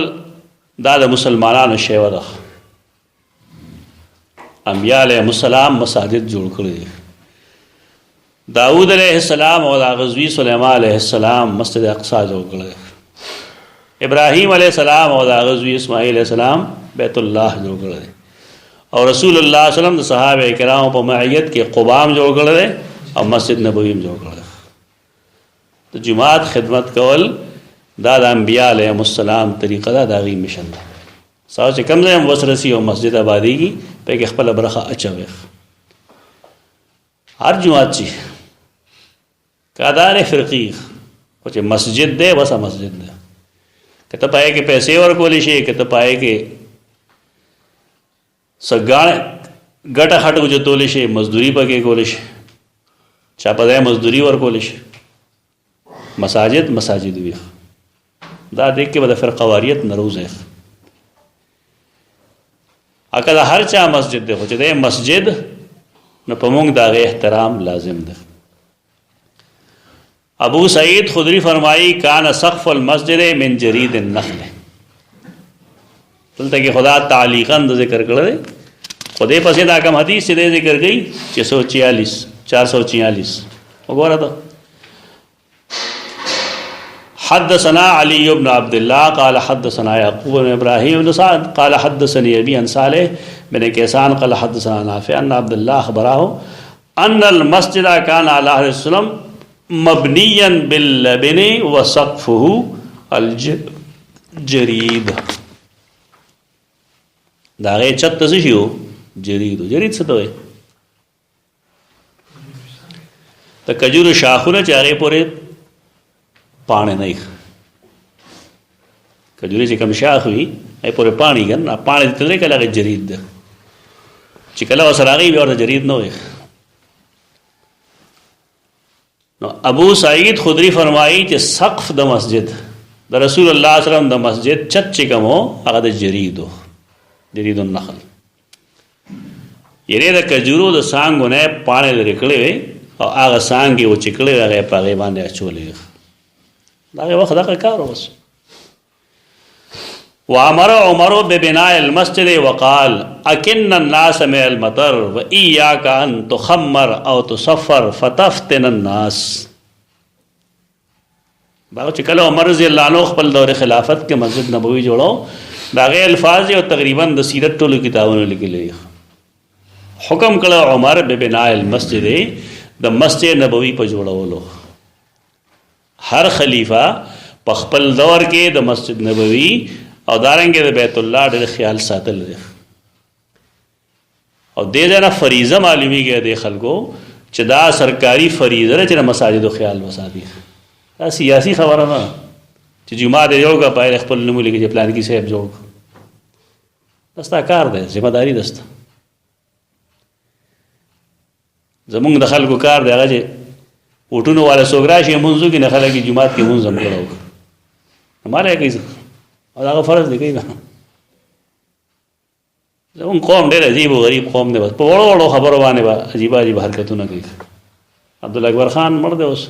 دا د مسلمانانو شیوه ده. انبیاء علیهم السلام مساجد جوړ کړي. داود علیہ السلام او غزوی سلیمان علیہ السلام مسجد اقصی جوړ کړي. ابراہیم علیہ السلام او غزوی اسماعیل علیہ السلام بیت الله جوړ کړي. او رسول الله صلی الله علیه وسلم د صحابه کرام په معیت کې قبام جوړ کړل او مسجد نبوي جوړ کړل. د جماعت خدمت کول دا د انبیاء علیهم السلام طریقه ده، دا غي مشن ده. ساو چې کوم ځای وسرسي او مسجد آبادیږي په کې خپل برخه اچوي. هر جماعت چې کادار فرقی او چې مسجد ده وسه مسجد ده، کته پای کې پیسې ورکول شي، کته پای کې سګاړه ګټه خټو چتول شي، مزدوري پکې کول شي، چا په ځای مزدوري ورکول شي. مساجد وي دا دیکھ کې به د فرقواریت نروزه اکل هر چا مسجد دی خو چې د مسجد نو په موږ د احترام لازم ده. ابو سعید خدری فرمائی کان سقف المسجد من جرید النخل. دلته کې خدا تعلیقاً ذکر کړل خدای پسې دا کوم حدیث چې ذکر کړي 444 وګوره ته. حدثنا علي بن عبد الله قال حدثنا يعقوب بن ابراهيم بن سعد قال حدثني ابي عن صالح بن كيسان قال حدثنا نافع ان عبد الله اخبره ان المسجد كان على عهد السلام مبنيا باللبن وسقفه الجريد. دا غي چت څه شو جرید څه ته وي؟ ته کجورو شاخونه چې هغې پورې پاڼې نه وي. کجورې چې کوم شاخ وي هغې پورې پاڼې که نه پاڼې دې تللی کله هغې جرید ده چې کله ورسره راغی بیا ورته جرید نه وي. نو ابو سعید خدری فرمایي چې سقف د مسجد د رسول الله صلی الله علیه وسلم د مسجد چت چې کوم و هغه د جرید و، جرید النخل. یعنې د کجورو د څانګو نه پاڼې لرې کړې وې او هغه څانګې وچې کړې وې هغه یې په هغې باندې اچولې وې. د هغې وخت دغه کار و بس. وامر عمر ببناء المسجد وقال اکن الناس من المطر وإياك ان تخمر او تصفر فتفتن الناس. باغ چې کله عمر رضی الله عنه خپل دور خلافت کې مسجد نبوي جوړو د هغې الفاظ او تقریبا د سیرت ټولو کتابونو لیکلي. حکم کړه عمر ببناء المسجد د مسجد نبوي په جوړولو. هر خلیفہ په خپل دور کې د مسجد نبوي او دارنګه د بیت الله ډېر خیال ساتل دي او دې ځای نه فریضه معلومیږي د خلکو چې دا سرکاري فریضه ده چې د مساجدو خیال وساتي. دا سیاسي خبره نه چې جمعه دې جوړ کړه پای خپل نوم لیکي چې پلان کې صاحب جوړ کړه. دا ستا کار دی، ذمہ داری ده ستا. زمونږ د خلکو کار دی هغه چې وټونو والا څوک راشي مونځو کې نه خلک جمعات کې مونځ هم کړو ماله کوي او هغه فرض دی کوي. زمونږ قوم ډېر عجیب و غریب قوم دی، بس په وړو وړو خبرو باندې به عجیب عجیب حرکتونه کوي. عبدالاکبر خان مړ دی اوس،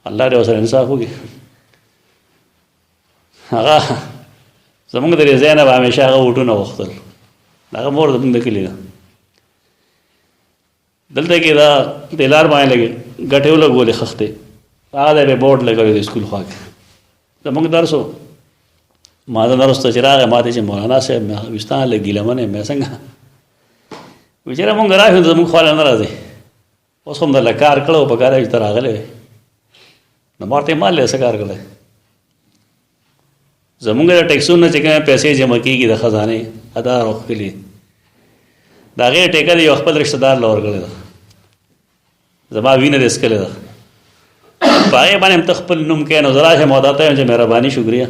الله دې ورسره انصاف وکړي. هغه زمونږ د ځای نه به همیشه هغه وټونه غوښتل. هغه مور زمونږ د کلي ده. دلته کې دا د لار باندې لګي ګټې ولګولې خښتې، هغه دی به بورډ لګوي د سکول خوا کې. زمونږ درس و، ما ته درسته چې راغی ما ته چې مولانا صاحب مې ویستان لږ ګیله منې مې څنګه وایي چېرې مونږ راشو زمونږ خوا نه راځئ، اوس خو همدلته کار کړی په کار چې ته راغلی وې نو ما ورته یې مال څه کار کړی. زمونږ د ټیکسونو چې کومې پیسې جمع کېږي د خزانې ادا راوښکلي د هغې ټیکه د یو خپل رشته دار له ورکړې ده، زما وینه دې څکلې ده، په هغې باندې هم ته خپل نوم کوې نو زه راشم او دا ته یم چې مهرباني شکریه.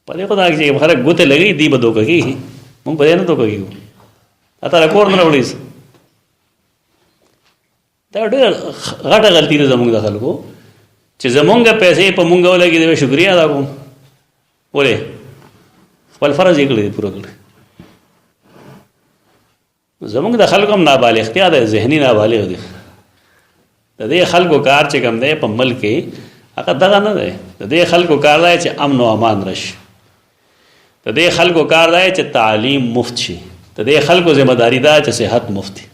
په دې خو دا چې خلک ګوتې لګوي دوی به دوکه کېږي، مونږ په دې نه دوکه کېږو. تا کور نه راوړي دا ډېره غټه غلطي ده زمونږ د خلکو چې زمونږ پیسې په مونږ ولګي د شکریه ادا کوم. ولې خپل فرض یې کړی پوره کړی. زمونږ د خلکو هم نابالغتیا ده، ذهني نابالغ دي. د دې خلکو کار چې کوم دی په ملک کې هغه دغه نه دی. د دې خلکو کار دی چې امن و امان راشي. د دې خلکو کار دی چې تعلیم مفت شي. د دې خلکو ذمہ داری ده چې صحت مفت وي.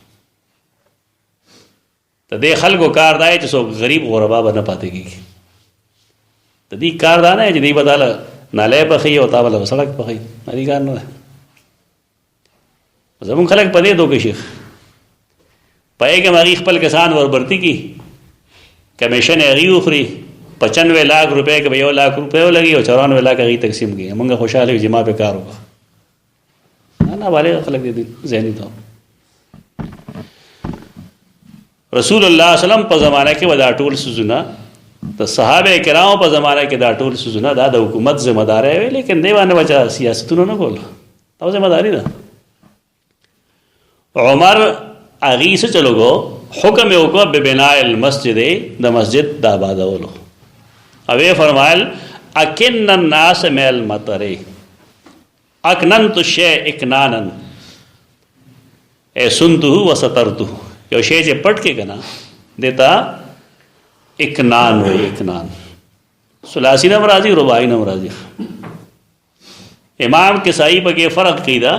د دې خلکو کار دی چې څوک غریب غربا به نه پاتې کېږي. د دې کار دا نه چې دوی به تاله نالی پخوي او تا به له سړک پخوي، د دې کار نه ده. زمونږ خلک په دې دوکه شي، په هغې کې هم هغوی خپل کسان وربرتي کړي، کمیشن یې هغوی وخوري. 95 लाख روپۍ کې به 1 लाख روپۍ ولګي او 94 लाख هغوی تقسیم کړي. موږ خوشحاله یو چې ما پې کار وکړه. نابالغ خلک دي ذهني طور. رسول الله صلی الله علیه وسلم په زمانه کې دا ټول سوزونه د صحابه کرامو په زمانه کې دا ټول سوزونه دا د حکومت ذمہ داری وي، لیکن دی باندې بچا سیاستونه نه کول، دا ذمہ داری ده. عمر هغې څه چلو کو حکم یې وکړ ببناء المسجد، د مسجد د آبادولو. او یې فرمایل اکن الناس من المطر اکننت الشیء اکنانا سنته وسترته. یو شی چې پټ کې که نه دیتا اکنان وی، اکنان ثلاثی نه مرادي رباعي نه مرادي. امام کسائی په کې فرق کړی دا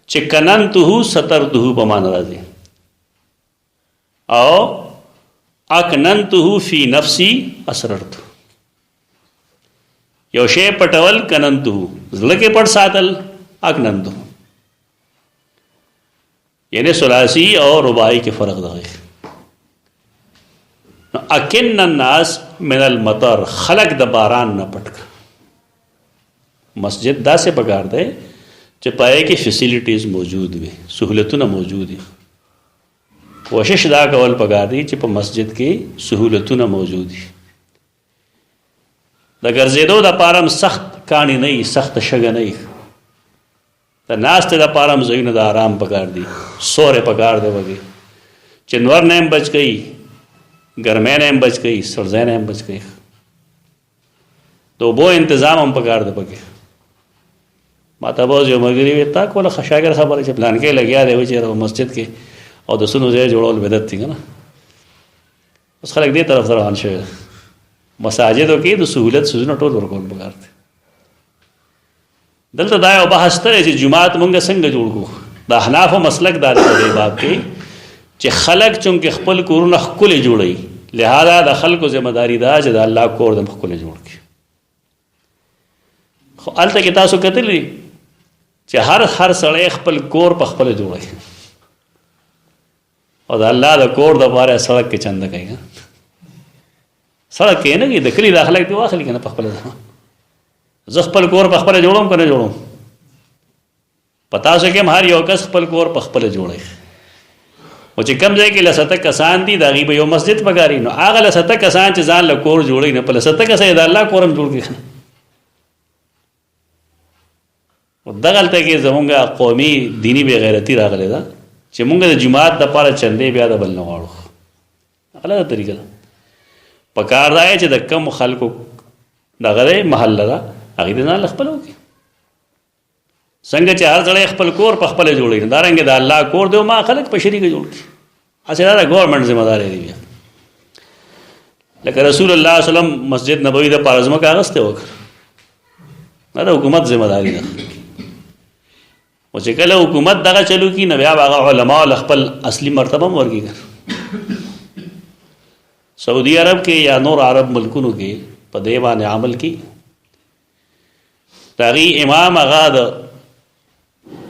چې کننته سترته په معنی راځي او اکننته فی نفسی اسررته. یو شی پټول کننته زړه کې پټ ساتل اکننته، یعنی ثلاثی اور رباعی کې فرق دی. اکن الناس من المطر، خلق د باران نه پټ. مسجد داسې پکار دی چې پای کې فیسیلیټیز موجود وي، سہولتونه موجود وي. کوشش دا کول پکار دی چې په مسجد کې سہولتونه موجود وي. د ګرځېدو دپاره هم سخت کاڼي نه وي، سخت شګه نه وي. د ناستې دپاره هم ځایونه د آرام پکار دي، سورې پکار دی وږي چې نور نه هم بچ کوي، ګرمۍ نه هم بچ کوي، سړځۍ نه هم بچ کوي. د اوبو انتظام هم پکار دی پکې. ما ته به اوس یو ملګري وي تا کوله شاګر خبره چې پلان کې لګیا دی وایي چې مسجد کې او د سونو ځای جوړول بدعت دي که نه. اوس خلک دې طرف ته روان شوي. مساجدو کې د سهولت څیزونه ټول ورکول پکار دی. دلته دا یو بحث دی چې جومات مونږ څنګه جوړ کړو. د احنافو مسلک دا دی په دې باب کې چې خلک چونکې خپل کورونه ښکلي جوړوي، لہذا د خلکو ذمہ داري ده چې د الله کور د ښکلي جوړ کړي. خو هلته کې تاسو کتلی چې هر سړی خپل کور په خپله جوړوي او د الله د کور دپاره سړک کې چنده کوي. سړک کې نه کوي، د کلي دا خلک دې واخلي که نه په خپله. زه خپل کور په خپله جوړوم که نه جوړوم؟ په تاسو کې هم هر یو کس خپل کور په خپله جوړوي. او چې کم ځای کې لسته کسان دي د هغې به یو مسجد پکاري نو هغه لسته کسان چې ځان له کور جوړوي نه په لسته کسه د الله کور هم جوړ کړي دغلته کې زمونږ قومي دیني بې غیرتي راغلی ده چې مونږ د جماعت دپاره چندې بیا د بل نه غواړو غلطه طریقه ده پکار دا چې د کم خلکو دغه دی محله ده هغې د ځان له خپله وکړي څنګه چې هر سړی خپل کور په خپله جوړوي نو دارنګې د الله کور دی ما خلک په شریکه جوړ کړي هسې دا د ګورمنټ ذمه داري دی بیا لکه رسول الله صلی وسلم مسجد نبوي دپاره ځمکه اخیستې وکړه دا د حکومت ذمه داري ده او چې کله حکومت دغه چلو کی نو بیا به هغه علما له خپل اصلي مرتبه هم ورکړي سعودي عرب کې یا نور عرب ملکونو کې په دې باندې عمل کی د هغې امام هغه د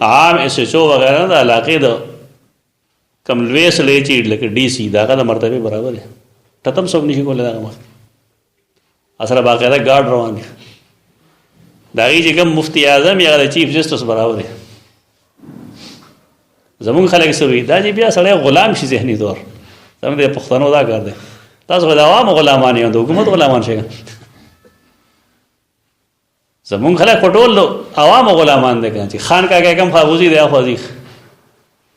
عام ایس ایچ او وغیرہ د علاقې د کم لوی سړی چې لکه ډي سي د هغه د مرتبې برابر دی ټتم څوک نشي کولی دغه مخ اصله باقاعده ګارډ روان دی د هغې چې کوم مفتي اعظم یا د چیف جسټس برابر دی زمونږ خلک څه وایي دا چې بیا سړی غلام شي ذهني طور زموږ د پښتنو دا کار دی تاسو خو د عوامو غلامان یو د حکومت غلامان شئ زمونږ خلک خو ټول عوامو غلامان دی که چې خان کاکا کم خواغوزي دی اخوځي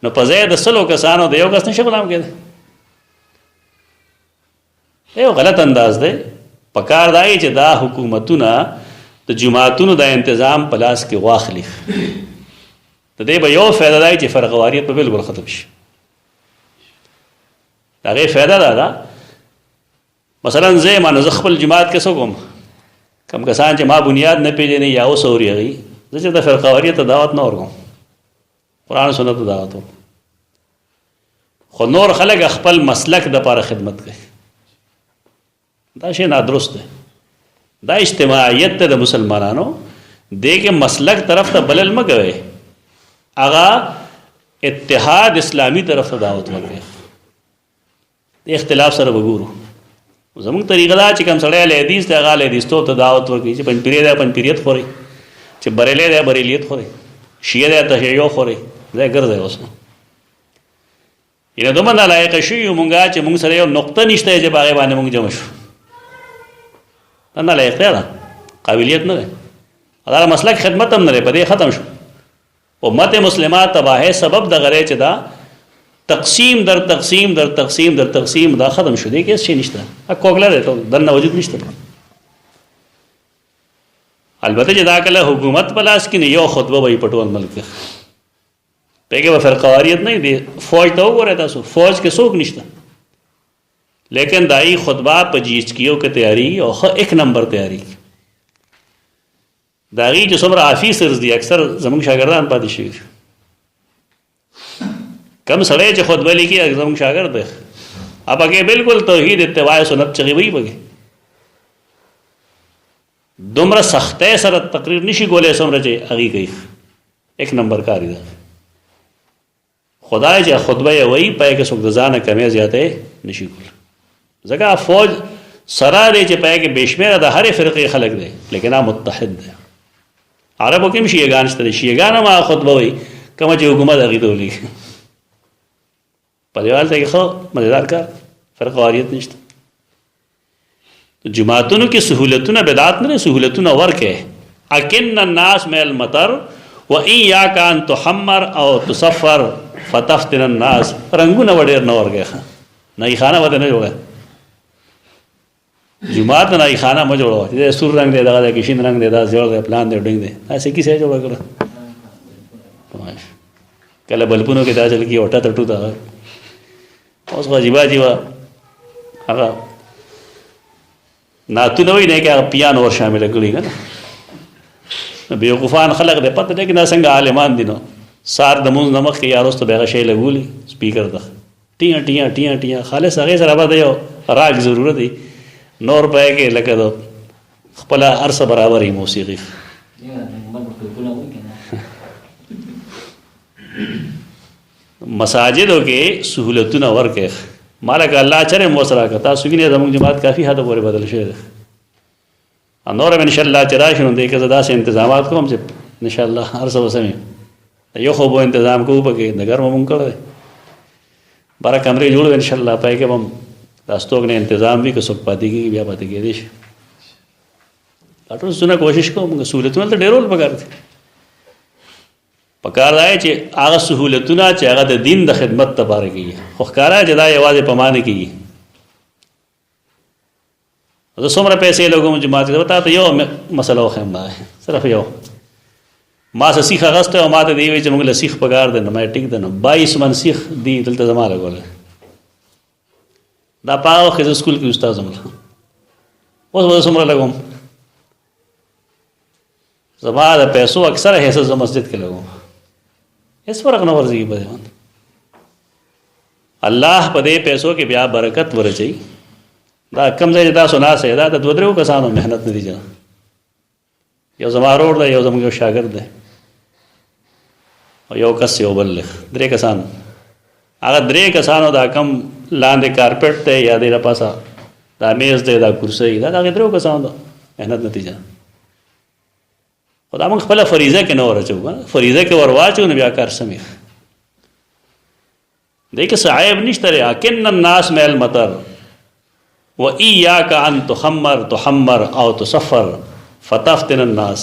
نو په ځای د سلو کسانو د یو کس نشي غلام کېدی یو غلط انداز دی پکار دا چې دا حکومتونه د جماعتونو د انتظام په لاس کې واخلي د دې به یو فایده دی چې فرقواریت به بالکل ختم شي د هغې فایده دا ده مثلا زه مانه زه خپل جماعت کې څه کوم کم کسان چې ما بنیاد نه پیژني یا اوس اوري هغوی زه چې د فرقواریت ته دعوت نه ورکوم قرآن سنت ته دعوت ورکوم خو نور خلک خپل مسلک دپاره خدمت کوي دا شی نادرست دی دا اجتماعیت ته د مسلمانانو دې کې مسلک طرف ته بلل مه کوئ هغه اتحاد اسلامی طرف ته دعوت ورکوي د اختلاف سره به ګورو زمونږ طریقه دا چې کوم سړی اهل حدیث دی هغه اهل حدیثتوب ته دعوت ورکوي چې پنجپیری دی پنجپیریت خورئ چې بریلی دی بریلیت خورئ شیعه دی تشیع خورئ ځای ګرځئ اوس یعنې دومره نالایقه شوي یو مونږ چې مونږ سره یو نقطه نشته چې په هغې باندې مونږ جمع شو دا نالایقتیا ده قابلیت نه دی دا مسلک خدمت هم نه دی په دې ختم شو امت مسلمه تباهۍ سبب دغه دی چې دا تقسیم در تقسیم در تقسیم در تقسیم دا ختم شو دی کې هېڅ شی نشته کوګله دی دننه وجود نشته البته چې دا کله حکومت په لاس کې نه یو خطبه به یې په ټول ملک په کې به فرقواریت نه دی فوج ته وګورئ تاسو فوج کې څوک نشته لیکن دای خطبه په جی ایچ کیو کې تیاری او ایک نمبر تیاری دا غي چې څومره افیسرز دي اکثر زموږ شاګردان پاتې شوي کم سړی چې خطبه لیکي زموږ شاګرد دی اب هغې بالکل توحید اتباع سنت چغې وي پکې دومره سختۍ سره تقریر نشي کولی څومره چې هغې کوي ایک نمبر کاری ده خدای چې خطبه یې وایي پای کې څوک د ځانه کمې زیاتې نشي کولی ځکه فوج سره دی چې پای کې بېشمېره د هرې فرقې خلک دی لیکن هغه متحد دی عربو کې هم شیعهګان شته دي شیعهګان هم هغه خطبه وایي کومه چې حکومت هغې ته ولیږي په دې حال ته کې ښه مزېدار کار فرقواریت نشته جماعتونو کې سهولتونه بدعت نه دی سهولتونه ورکې اکن الناس من المطر وان یاک ان تحمر او تصفر فتفتن الناس رنګونه وړ نه ورکې نه خانه وته نه جوړه جماعت نه خانه ما جوړو چې سور رنگ دی دغه کې شین رنگ دی دا جوړ دی پلان دی ډنګ دی اسې کیسه جوړ کړو کله بلپونو کې دا چل کې وټه تټو دا اوس واجبہ جیوا هغه ناتونه وي نه کې پیان اور شامل کړی کنه بیوقوفان خلق دی پته نه کې څنګه عالمان دي نو سار د مونږ نمخ کې یاروست به شی لګولي سپیکر ده ټیا ټیا ټیا ټیا خالص هغه سره به یو راګ ضرورت دی نور پای کې لکه دو خپل ارسه برابرې موسیقي مساجدو کې سہولتونه ورکې مالک الله چرې مو سره کتا سګنی زموږ جماعت کافي حد پورې بدل شوی دی نور ان شاء الله چې راشي نو دې کې زدا سه تنظیمات کوم چې ان شاء الله هر څه وسمه یو خو به تنظیم کوو پکې د ګرم مونږ کړی 12 کمرې جوړو ان شاء الله پای کې هم راستوګ نه تنظیم وي که څوک پاتې کېږي بیا پاتې کېدی شي ټول څونه کوشش کوو موږ سہولتونه ته ډېرول پکار دي پکار دی چې هغه سہولتونه چې هغه د دین د خدمت لپاره کېږي خو ښکاره چې دا یوازې په معنی کېږي زه څومره پیسې لګوم جماعت ته تا ته یو مسله وښیم صرف یو ما څه سیخ اغسته او ما ته دی وی چې موږ له سیخ پکار دی نو ما ټیک ده نو 22 من سیخ دی دلته زما لګول دا پاو خزه سکول کې استاد زما اوس به څومره لګوم زما د پیسو اکثره حصہ ز مسجد کې لګوم هیڅ فرق نه ورځي په دې الله په دې پیسو کې بیا برکت ورچي دا کم ځای دا سنا سي دا د 2-3 کسانو مهنت نه دي جنا یو زما روړ دی یو زموږ شاګرد دی او یو کس یو بل 3 کسان هغه 3 کسانو دا کم لاندې کارپټ ته یا دې پاسه دا میز دی دا کرسي دا 3 کسانو مهنت نتیجه خدا موږ خپل فریضه کې نه ورچو فریضه کې ورواچو نه بیا کار سمې دې کې صعيب نشته لكن الناس مع المطر واياك ان تحمر او تسفر فتفتن الناس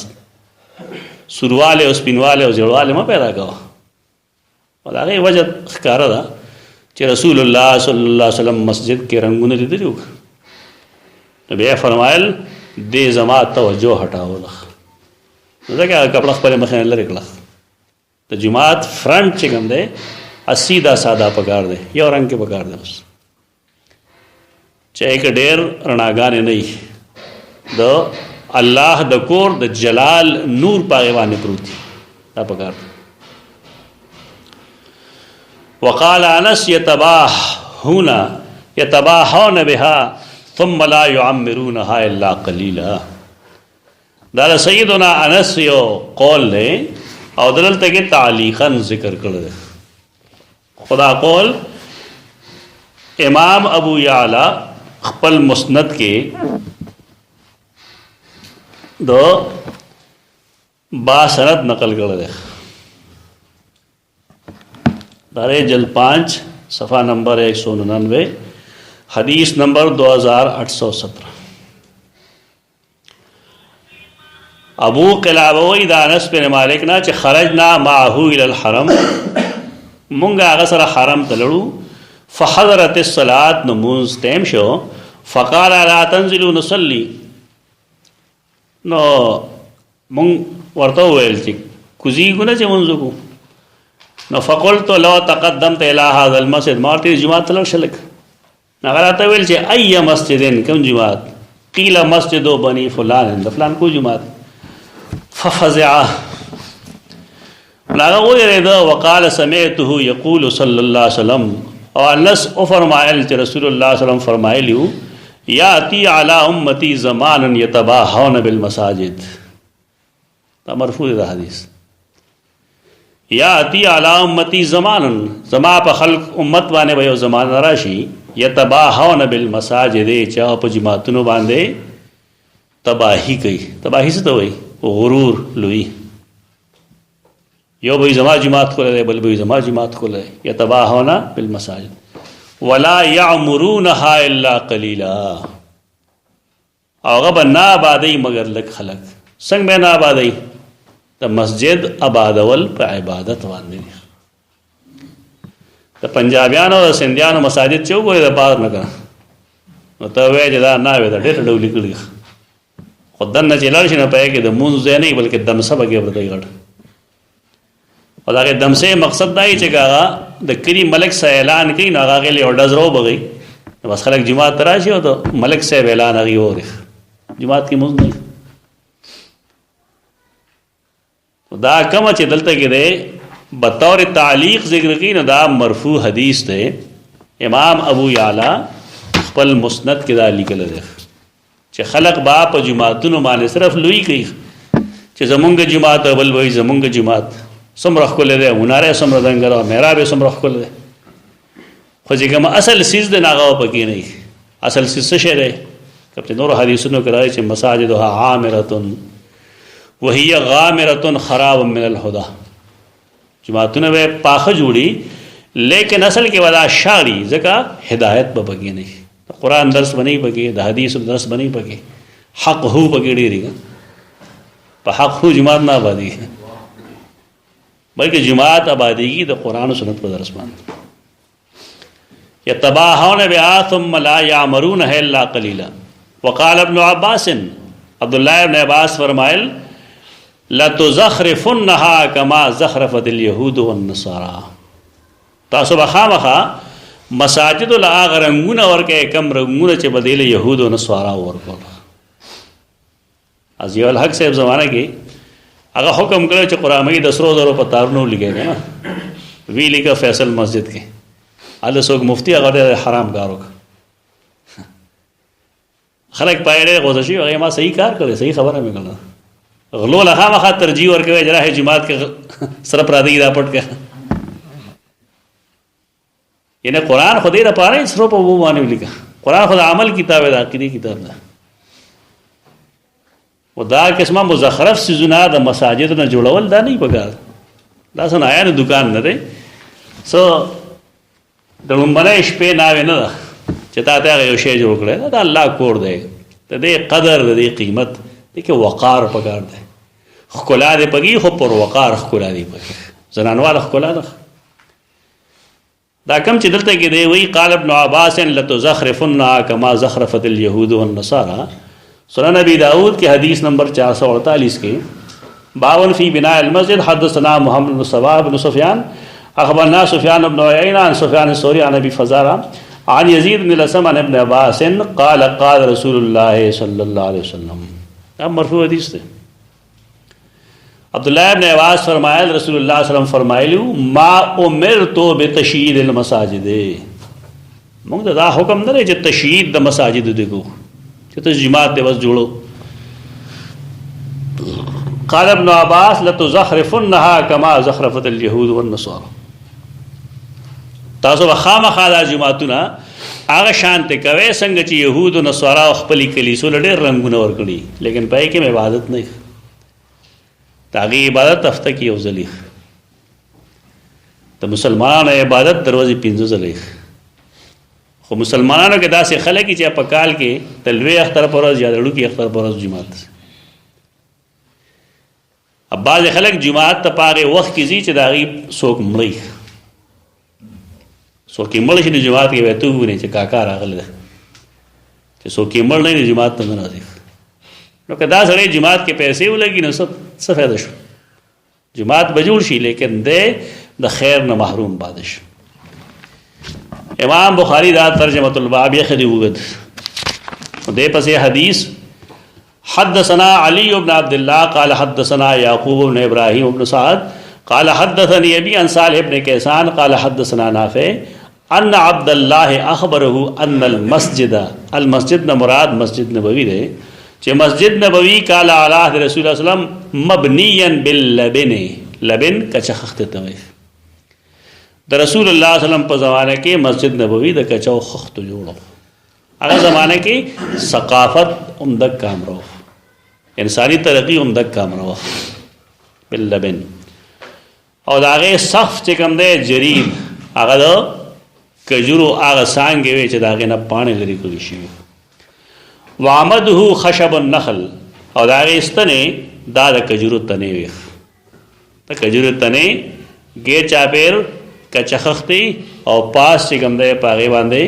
سرواله او سپینواله او زړواله ما پیدا کاوه ولغه وجه ښکارا ده چې رسول الله صلی الله علیه وسلم مسجد کې رنگونه لیدلو نو بیا فرمایل دې زما توجه هټاوله ځکه کپڑا خپل مخه لري کړه ته جماعت فرنٹ چې کوم ده سیدا ساده پکار ده یو رنگ کې پکار ده بس چې یک ډېر رڼاګانې نه د الله د کور د جلال نور پاغه باندې پروت دا پکار وقال انس يتباهون بها ثم لا يعمرونها الا قليلا دا سیدنا انس یو قول له او دلته کې تعلیقا ذکر کړل خدا قول امام ابو یعلا خپل مسند کې دو با سند نقل کړل دارے جل 5 صفحہ نمبر 199 حدیث نمبر 2817 ابو قلابه دا انس بن مالک نا چې خرجنا معه الى الحرم مونږه هغه سره حرم ته لړو فحضرت الصلاه نماز تیم شو فقال لا تنزلوا نصلي نو مونږ ورته ویل چې کوزي ګونه چې مونږ کو نو فقلت لو تقدمت الى هذا المسجد مارتي جماعت لو شلک نغراته ویل چې اي مسجدن کوم جماعت قيل مسجد بني فلان د فلان کو جماعت ففزع لاغه ویریدا وقال سمعته يقول صلى الله عليه وسلم او انس او فرمایل چې رسول الله صلی الله علیه وسلم فرمایلیو یاتی علی امتی زمان یتباهون بالمساجد دا مرفوع ده حدیث یاتی علی امتی زمان زما په خلق امت باندې به یو زمان راشي یتباهون بالمساجد چا په جماعتونو باندې تباہی کوي تباہی څه ته وایي غرور لوی یو به زما جماعت کوله بل به زما جماعت کوله یتباهون بالمساجد ولا يعمرونها الا قليلا هغه به نه آبادی مگر لک خلق څنګه به نه آبادی د مسجد آبادول په عبادت باندې د پنجابیانو او سندیانو مساجد چې وګوري د بار نه کړه نو ته وایې چې دا نه وي دا ډېر ډولې کړي خدای نه چې لاړ شي نه پای کې د مونږ نه بلکې دمسه بګي ورته غړ او دا دمسه مقصد دای چې هغه د کلی ملک سره اعلان کړي نو هغه له اورډز رو بغي بس خلک جماعت راشي او ملک صاحب اعلان هغه وره جماعت کې مونږ نه دا کوم چې دلته کې ده بطور تعلیق ذکر کړي نو دا مرفوع حدیث ده امام ابو یعلا خپل مسند کې دا لیکل ده چې خلق با په جماعتونو باندې صرف لوی کوي چې زمونږ جماعت بل وای زمونږ جماعت سمرخ کوله ده وناره سمره دنګره محراب سمرخ کوله ده خو چې کوم اصل سیز ده ناغه پکې نه اصل سیز څه شه ده کله نور حدیثونو کې راځي چې مساجدها عامره وهي غامره خراب من الهدى جماعتونه به پاخه جوړي لیکن اصل کې ودا شاړي ځکه هدایت به بګي نه قرآن درس بنئ بګي د حدیث درس بنئ بګي حق هو بګي ډیری په حق هو جماعت نه آبادی بلکې جماعت آبادیږي د قرآن او سنت په درس باندې یتباهون بها ثم لا یعمرونها الا قلیلا وقال ابن عباس عبد الله ابن عباس فرمایل لتزخرفنها كما زخرفت اليهود والنصارى تاسو بخامخه مساجد الاغ رنگونه ورکه کم رنگونه چې بدیل يهود او نصارا ورکول ازیو الحق صاحب زمانہ کې هغه حکم کړو چې قرآن مې د سرو زرو په تارونو لګي نه وی لیکه فیصل مسجد کې الله سوق مفتی هغه حرام کارو خلک پایره غوښشي هغه ما صحیح کار کړی صحیح خبره مې کړه غلو لخوا مخه ترجیح ورکوي جراح جماعت کې سره پرادي را پټ کړه یعنی قرآن خو دې د پاره سرو په وو باندې لیکه قرآن خو د عمل کتاب دی عقیدی کتاب ده و دا قسمه مزخرف سيزونه د مساجد نه جوړول دا نه پکار دا څنګه آیا نه دکان نه دی سو د لومبنه شپې ناوې نه ده چې تا ته یو شی جوړ کړی دا الله کور دی ته دې قدر دې قیمت دې کې وقار پکار دی خلا دې پګي خو پر وقار خلا دې پګي زنانوال خلا ده دا کم چې دلته کې دی وی قال ابن عباس لتزخرفنها كما زخرفت اليهود والنصارى سنن ابي داود کی حدیث نمبر 448 کے 52 فی بناء المسجد حدثنا محمد بن صباح بن سفیان اخبرنا سفیان بن عیینہ عن سفیان الثوری عن ابی فزارہ عن یزید بن الاسم عن ابن عباس قال قال رسول اللہ صلی اللہ علیہ وسلم اب مرفوع حدیث تھے عبداللہ ابن عباس فرمائل رسول اللہ صلی اللہ علیہ وسلم فرمائلو ما امرت بتشیید المساجد مونږ دا حکم نه دی چې تشیید د مساجد دیګو چې ته جماعت دې بس جوړو قال ابن عباس لتزخرفنها كما زخرفت اليهود والنصارى تاسو خامخا د جماعتونه هغه شانت کوي څنګه چې يهود او نصارا خپل کلیسو لړ رنگونه ور کړی لیکن پای کې عبادت نه تاغي عبادت هفته کې یو ځلی ته مسلمانانو عبادت دروازې پینځه ځلی خو مسلمانانو کې داسې خلک چې په کال کې تلوي اختر پر ورځ یا لړو کې اختر پر ورځ جمعات اب بعض خلک جمعات ته پاره وخت کې زی چې داغي څوک مړی څوک مړ شي د جمعات کې وته ونه چې کاکا راغله چې څوک مړ نه د جمعات ته نه راځي نو کدا سره جمعات کې پیسې ولګي نو څه فائدہ شو جمعات بجوړ شي لیکن د خیر نه محروم بادش امام بخاری دا ترجمۃ الباب یخدی وغد دے پسے حدیث حدثنا علی بن عبد الله قال حدثنا یعقوب بن ابراہیم بن سعد قال حدثني ابي عن صالح بن كيسان قال حدثنا نافع ان عبد الله اخبره ان المسجد مراد مسجد نبوی دے چې مسجد نبوی قال علی رسول الله صلی الله علیه وسلم مبنيا باللبن لبن کچخت توي د رسول الله صلی الله علیه وسلم په زمانه کې مسجد نبوی د کچو خخت جوړو هغه زمانه کې ثقافت عمدہ کام رو انسانی ترقی عمدہ کام رو باللبن او داغه صف چې کوم دی جرید هغه د کجورو هغه څنګه وي چې داغه نه پانی لري کوي شي وعمده خشب النخل او داغه استنه دا د کجورو تنه وي ته کجورو تنه ګې چاپیر کچخختی او پاس چې کوم دی پاغه باندې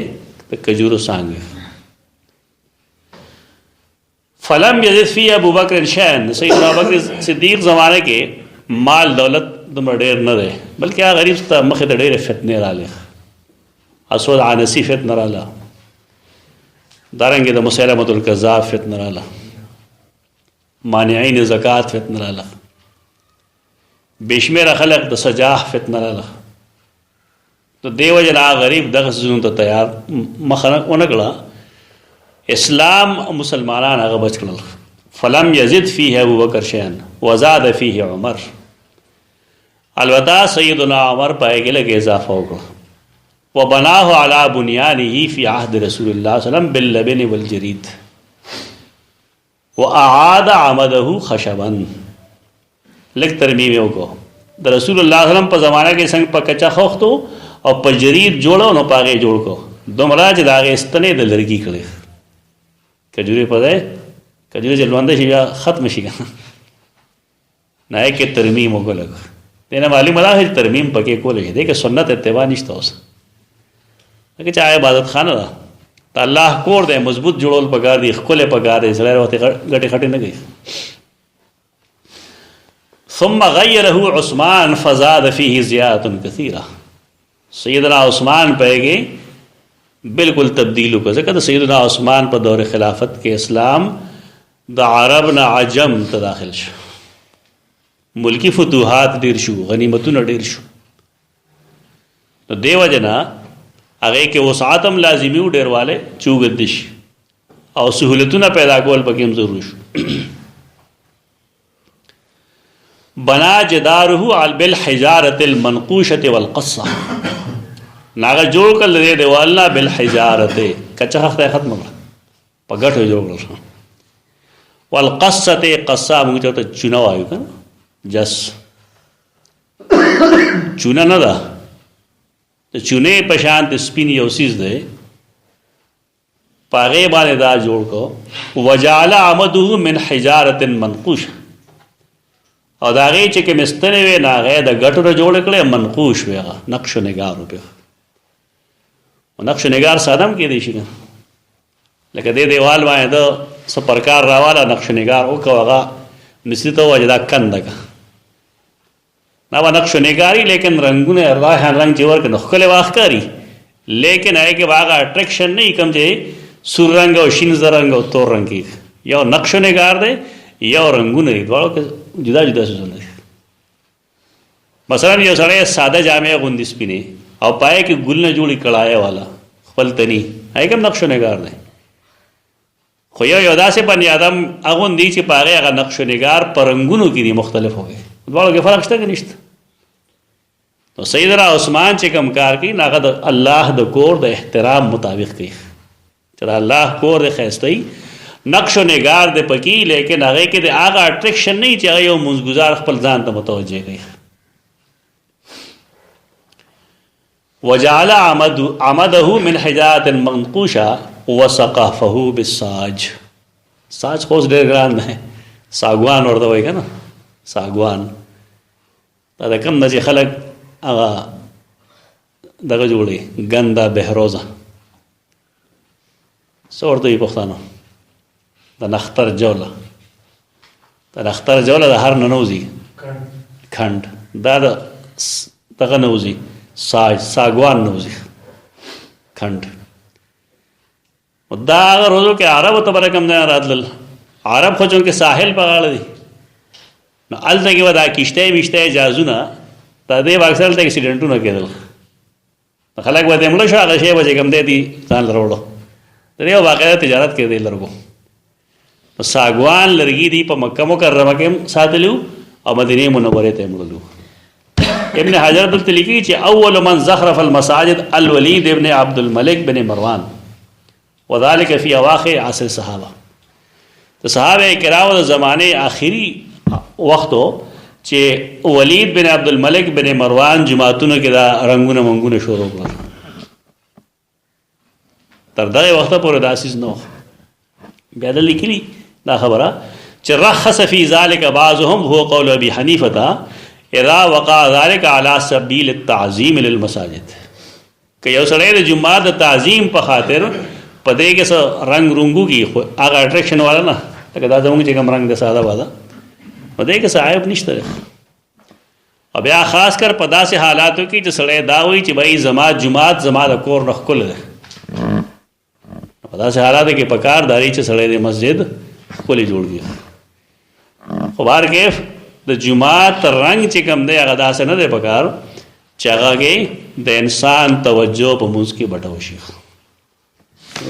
د کجورو څنګه فلم یزد فی ابو بکر شان سیدنا ابو بکر صدیق زمانه کې مال دولت دومره ډېر نه دی بلکې هغه غریب ته مخې ته ډېرې فتنې راغلې اسود عنسی فتنه راغله دارنګې د مسیلمة الکذاب فتنه راغله مانعین زکات فتنه راغله بشمیره خلق د سجاح فتنه راغله تو دیو جنا غریب دغه سيزونو ته تیار مخنه ونکړه اسلام مسلمانان هغه بچ کړل فلم یزد فیه ابو بکر شیئا وزاد فیه عمر البته سیدنا عمر پایګه لګه اضافه وکړه وبناه على بنيانه في عهد رسول الله صلى الله عليه وسلم باللبن والجريد واعاد عمده خشبا لک ترمیم وکړه د رسول الله صلی الله علیه وسلم په زمانہ کې څنګه په کچا خوختو او په جرید جوړو نو پاغه جوړ کو دومره چې دا غي ستنې د لرګي کړي کجوري په ده کجوري چې لوند شي بیا ختم شي نه کې ترمیم وکړه دینه معلومه ده چې ترمیم پکې کولې ده کې سنت اتباع نشته اوس که چا عبادت خانه ده ته الله کور دی مضبوط جوړول پکار دی خپل پکار دی سره وخت غټي خټي نه گئی ثم غيره عثمان فزاد فيه زيادة كثيرة سیدنا عثمان پہگے بالکل تبدیل کو ځکه د سیدنا عثمان په دور خلافت کې اسلام د عرب نه عجم ته داخل شو ملکی فتوحات ډیر شو غنیمتونه ډیر شو نو دیو جنا هغه کې وسعتم لازمی و ډیر والے چوغدش او سہولتونه پیدا کول پکې ضروري شو بنا جداره عل بالحجاره المنقوشه والقصه ناغه جوړ کړل دې دیوالنا بالحجاره کچا خخته ختم کړ په ګټو جوړ کړل والقصه قصه موږ ته چونه وایو کنه جس چونه نه ده ته چونه په شان د سپین یو سیز ده پاغه باندې دا جوړ کو وجعل عمده من حجاره منقوشه او دا غي چې کې مستنه وې ناغه د ګټو جوړ کړل منقوش ویغه نقش نگار په او نقش نگار سادم کې دی شي لکه دې دیوال باندې د سپرکار راواله نقش نگار او کوغه نسیته وجدا کندګه نا نقش نگاری لیکن رنگونه راہ رنگ چې ورک نو خپل واخکاری لیکن هغه کې واغه اټریکشن نه کم چې سور رنگ او شین زرنګ او تور رنگ کې یو نقش نگار دی یو رنگونه دي دواړو جدا جدا څه دي مثلا یو سره ساده جامع غوندي سپینه او پای کې ګل نه جوړی کړهای والا خپل تنی هغه کوم نقش نگار دی خو یو داسې باندې ادم هغه دی چې پاره هغه نقش نگار پرنګونو کې دي مختلف وي دواړو کې فرق شته کې نشته نو سیدنا عثمان چې کوم کار کوي هغه د الله د کور د احترام مطابق کوي چې الله کور د خاصتي نقش نگار د پکی لیکن هغه کې د هغه اټریکشن نه چې هغه یو منځګزار خپل ځان ته متوجه کوي وجعل عمده من حجاره منقوشه وسقفه بالساج ساج خو ډېر ګران دی ساګوان ورته وایي کنه ساګوان دا کوم نه چې خلک هغه دغه جوړي ګندا بهروزه سورته یې پښتانه د نختر جوله د نختر جوله د هر ننوزي کند دا دغه نوزي ساګوان نوزي کند دا روزو کې عرب ته برکم نه راتل عرب خو چې ساحل په غاړه دي نو الته کې ودا کیشته وشته اجازهونه دا دې واکسل ته اکسیډنټونه کېدل خلک وته مړ شو هغه شی به کوم دې ځان لروړو دا یو واقعي تجارت کې دی لرګو ساګوان لرګي دی په مکه مکرمه کې ساتلو او مدینه منوره ته مړلو ابن حجر دلته لیکي چې اول من زخرف المساجد الولید ابن عبد الملك بن مروان وذلك في اواخر عصر الصحابه تو صحابه کرام د زمانه آخري وختو چې ولید بن عبد الملك بن مروان جماعتونو کې دا رنگونه منګونه شروع کړل تر دغه وخت پورې داسې نو بیا د لیکلي دا خبره چې رخص فی ذلك بعضهم هو قول ابي حنیفه اذا وقع ذلك على سبيل التعظیم للمساجد که یو سړی د جمعه د تعظیم په خاطر پدې کې څه رنگ رنگو کې هغه اټریکشن والا نه لکه دا زموږ چې کوم رنگ د ساده والا پدې کې صاحب نشته او بیا خاص کر په داسې حالاتو کې چې سړی دا وایي چې بھائی زما جمعات زما د کور نه خپل ده په داسې حالاتو کې پکار داري چې سړی د مسجد خپل جوړ کړي خو بهر کیف د جمعات رنگ چې کوم دی هغه داسې نه دی پکار چې هغه کې د انسان توجه په موږ کې بټو شي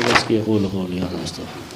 بس کې قول قول یا استغفر